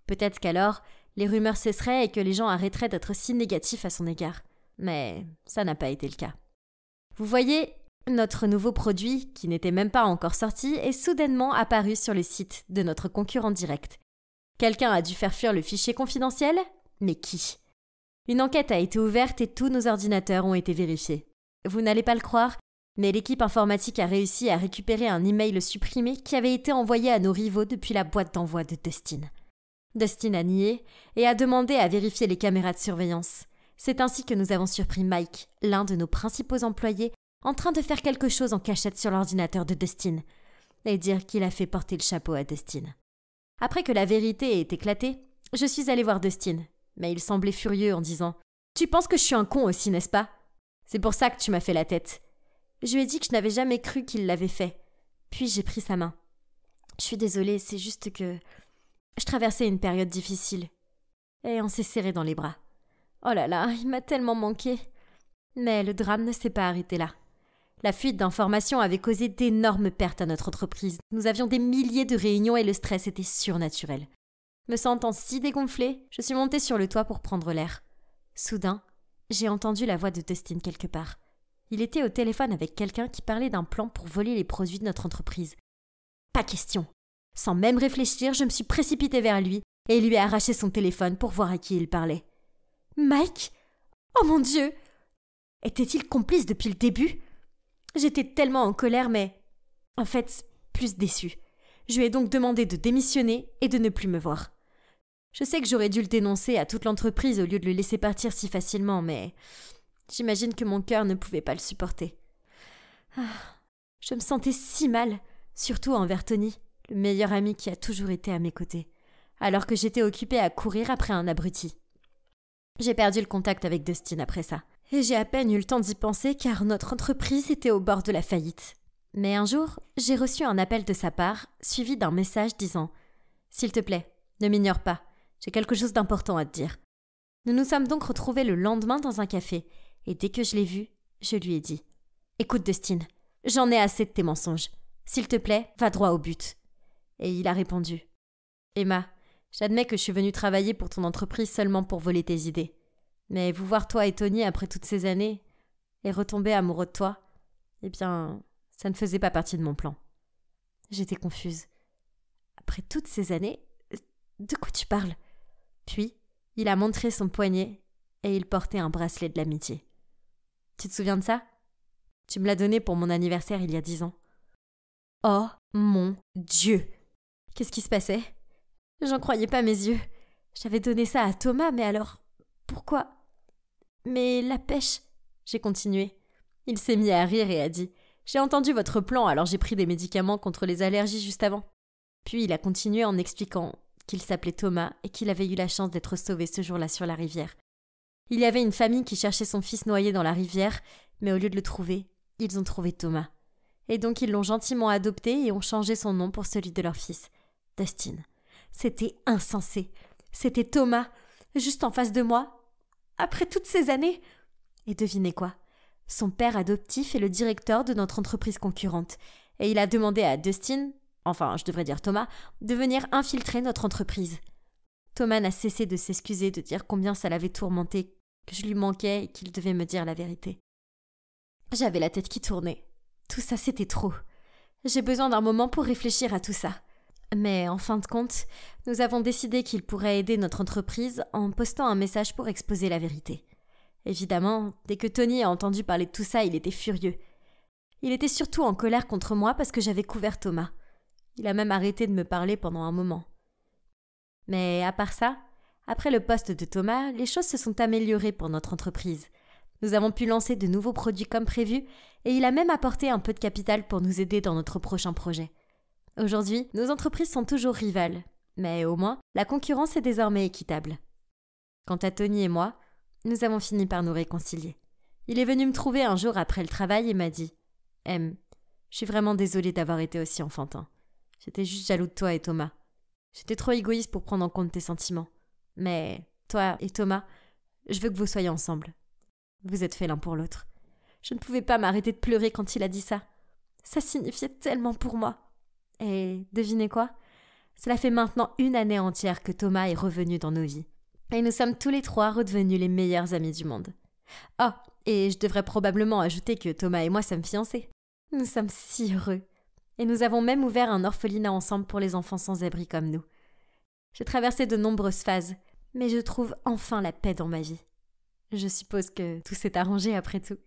Peut-être qu'alors, les rumeurs cesseraient et que les gens arrêteraient d'être si négatifs à son égard. Mais ça n'a pas été le cas. Vous voyez, notre nouveau produit, qui n'était même pas encore sorti, est soudainement apparu sur le site de notre concurrent direct. Quelqu'un a dû faire fuir le fichier confidentiel? Mais qui? Une enquête a été ouverte et tous nos ordinateurs ont été vérifiés. Vous n'allez pas le croire, mais l'équipe informatique a réussi à récupérer un email supprimé qui avait été envoyé à nos rivaux depuis la boîte d'envoi de Dustin. Dustin a nié et a demandé à vérifier les caméras de surveillance. C'est ainsi que nous avons surpris Mike, l'un de nos principaux employés, en train de faire quelque chose en cachette sur l'ordinateur de Dustin, et dire qu'il a fait porter le chapeau à Dustin. Après que la vérité ait éclaté, je suis allée voir Dustin, mais il semblait furieux en disant « Tu penses que je suis un con aussi, n'est-ce pas? C'est pour ça que tu m'as fait la tête. » Je lui ai dit que je n'avais jamais cru qu'il l'avait fait. Puis j'ai pris sa main. « Je suis désolée, c'est juste que je traversais une période difficile. » Et on s'est serré dans les bras. Oh là là, il m'a tellement manqué. Mais le drame ne s'est pas arrêté là. La fuite d'informations avait causé d'énormes pertes à notre entreprise. Nous avions des milliers de réunions et le stress était surnaturel. Me sentant si dégonflée, je suis montée sur le toit pour prendre l'air. Soudain, j'ai entendu la voix de Dustin quelque part. Il était au téléphone avec quelqu'un qui parlait d'un plan pour voler les produits de notre entreprise. Pas question. Sans même réfléchir, je me suis précipitée vers lui et lui ai arraché son téléphone pour voir à qui il parlait. Mike? Oh mon Dieu! Était-il complice depuis le début? J'étais tellement en colère, mais en fait, plus déçue. Je lui ai donc demandé de démissionner et de ne plus me voir. Je sais que j'aurais dû le dénoncer à toute l'entreprise au lieu de le laisser partir si facilement, mais j'imagine que mon cœur ne pouvait pas le supporter. Je me sentais si mal, surtout envers Tony, le meilleur ami qui a toujours été à mes côtés, alors que j'étais occupée à courir après un abruti. J'ai perdu le contact avec Dustin après ça. Et j'ai à peine eu le temps d'y penser car notre entreprise était au bord de la faillite. Mais un jour, j'ai reçu un appel de sa part, suivi d'un message disant « S'il te plaît, ne m'ignore pas, j'ai quelque chose d'important à te dire. » Nous nous sommes donc retrouvés le lendemain dans un café, et dès que je l'ai vu, je lui ai dit « Écoute Dustin, j'en ai assez de tes mensonges. S'il te plaît, va droit au but. » Et il a répondu « Emma, j'admets que je suis venue travailler pour ton entreprise seulement pour voler tes idées. Mais vous voir toi et Tony après toutes ces années, et retomber amoureux de toi, eh bien, ça ne faisait pas partie de mon plan. » J'étais confuse. Après toutes ces années, de quoi tu parles? Puis, il a montré son poignet, et il portait un bracelet de l'amitié. Tu te souviens de ça? Tu me l'as donné pour mon anniversaire il y a 10 ans. Oh mon Dieu! Qu'est-ce qui se passait? J'en croyais pas mes yeux. J'avais donné ça à Thomas, mais alors, pourquoi? Mais la pêche, j'ai continué. Il s'est mis à rire et a dit « J'ai entendu votre plan, alors j'ai pris des médicaments contre les allergies juste avant. » Puis il a continué en expliquant qu'il s'appelait Thomas et qu'il avait eu la chance d'être sauvé ce jour-là sur la rivière. Il y avait une famille qui cherchait son fils noyé dans la rivière, mais au lieu de le trouver, ils ont trouvé Thomas. Et donc ils l'ont gentiment adopté et ont changé son nom pour celui de leur fils, Dustin. C'était insensé. C'était Thomas, juste en face de moi, après toutes ces années. Et devinez quoi? Son père adoptif est le directeur de notre entreprise concurrente. Et il a demandé à Dustin, enfin je devrais dire Thomas, de venir infiltrer notre entreprise. Thomas n'a cessé de s'excuser, de dire combien ça l'avait tourmenté, que je lui manquais et qu'il devait me dire la vérité. J'avais la tête qui tournait. Tout ça, c'était trop. J'ai besoin d'un moment pour réfléchir à tout ça. Mais en fin de compte, nous avons décidé qu'il pourrait aider notre entreprise en postant un message pour exposer la vérité. Évidemment, dès que Tony a entendu parler de tout ça, il était furieux. Il était surtout en colère contre moi parce que j'avais couvert Thomas. Il a même arrêté de me parler pendant un moment. Mais à part ça, après le poste de Thomas, les choses se sont améliorées pour notre entreprise. Nous avons pu lancer de nouveaux produits comme prévu et il a même apporté un peu de capital pour nous aider dans notre prochain projet. Aujourd'hui, nos entreprises sont toujours rivales, mais au moins, la concurrence est désormais équitable. Quant à Tony et moi, nous avons fini par nous réconcilier. Il est venu me trouver un jour après le travail et m'a dit « Em, je suis vraiment désolée d'avoir été aussi enfantin. J'étais juste jaloux de toi et Thomas. J'étais trop égoïste pour prendre en compte tes sentiments. Mais toi et Thomas, je veux que vous soyez ensemble. Vous êtes faits l'un pour l'autre. » Je ne pouvais pas m'arrêter de pleurer quand il a dit ça. Ça signifiait tellement pour moi. Et devinez quoi? Cela fait maintenant 1 année entière que Thomas est revenu dans nos vies. Et nous sommes tous les trois redevenus les meilleurs amis du monde. Oh, et je devrais probablement ajouter que Thomas et moi sommes fiancés. Nous sommes si heureux. Et nous avons même ouvert un orphelinat ensemble pour les enfants sans abri comme nous. J'ai traversé de nombreuses phases, mais je trouve enfin la paix dans ma vie. Je suppose que tout s'est arrangé après tout.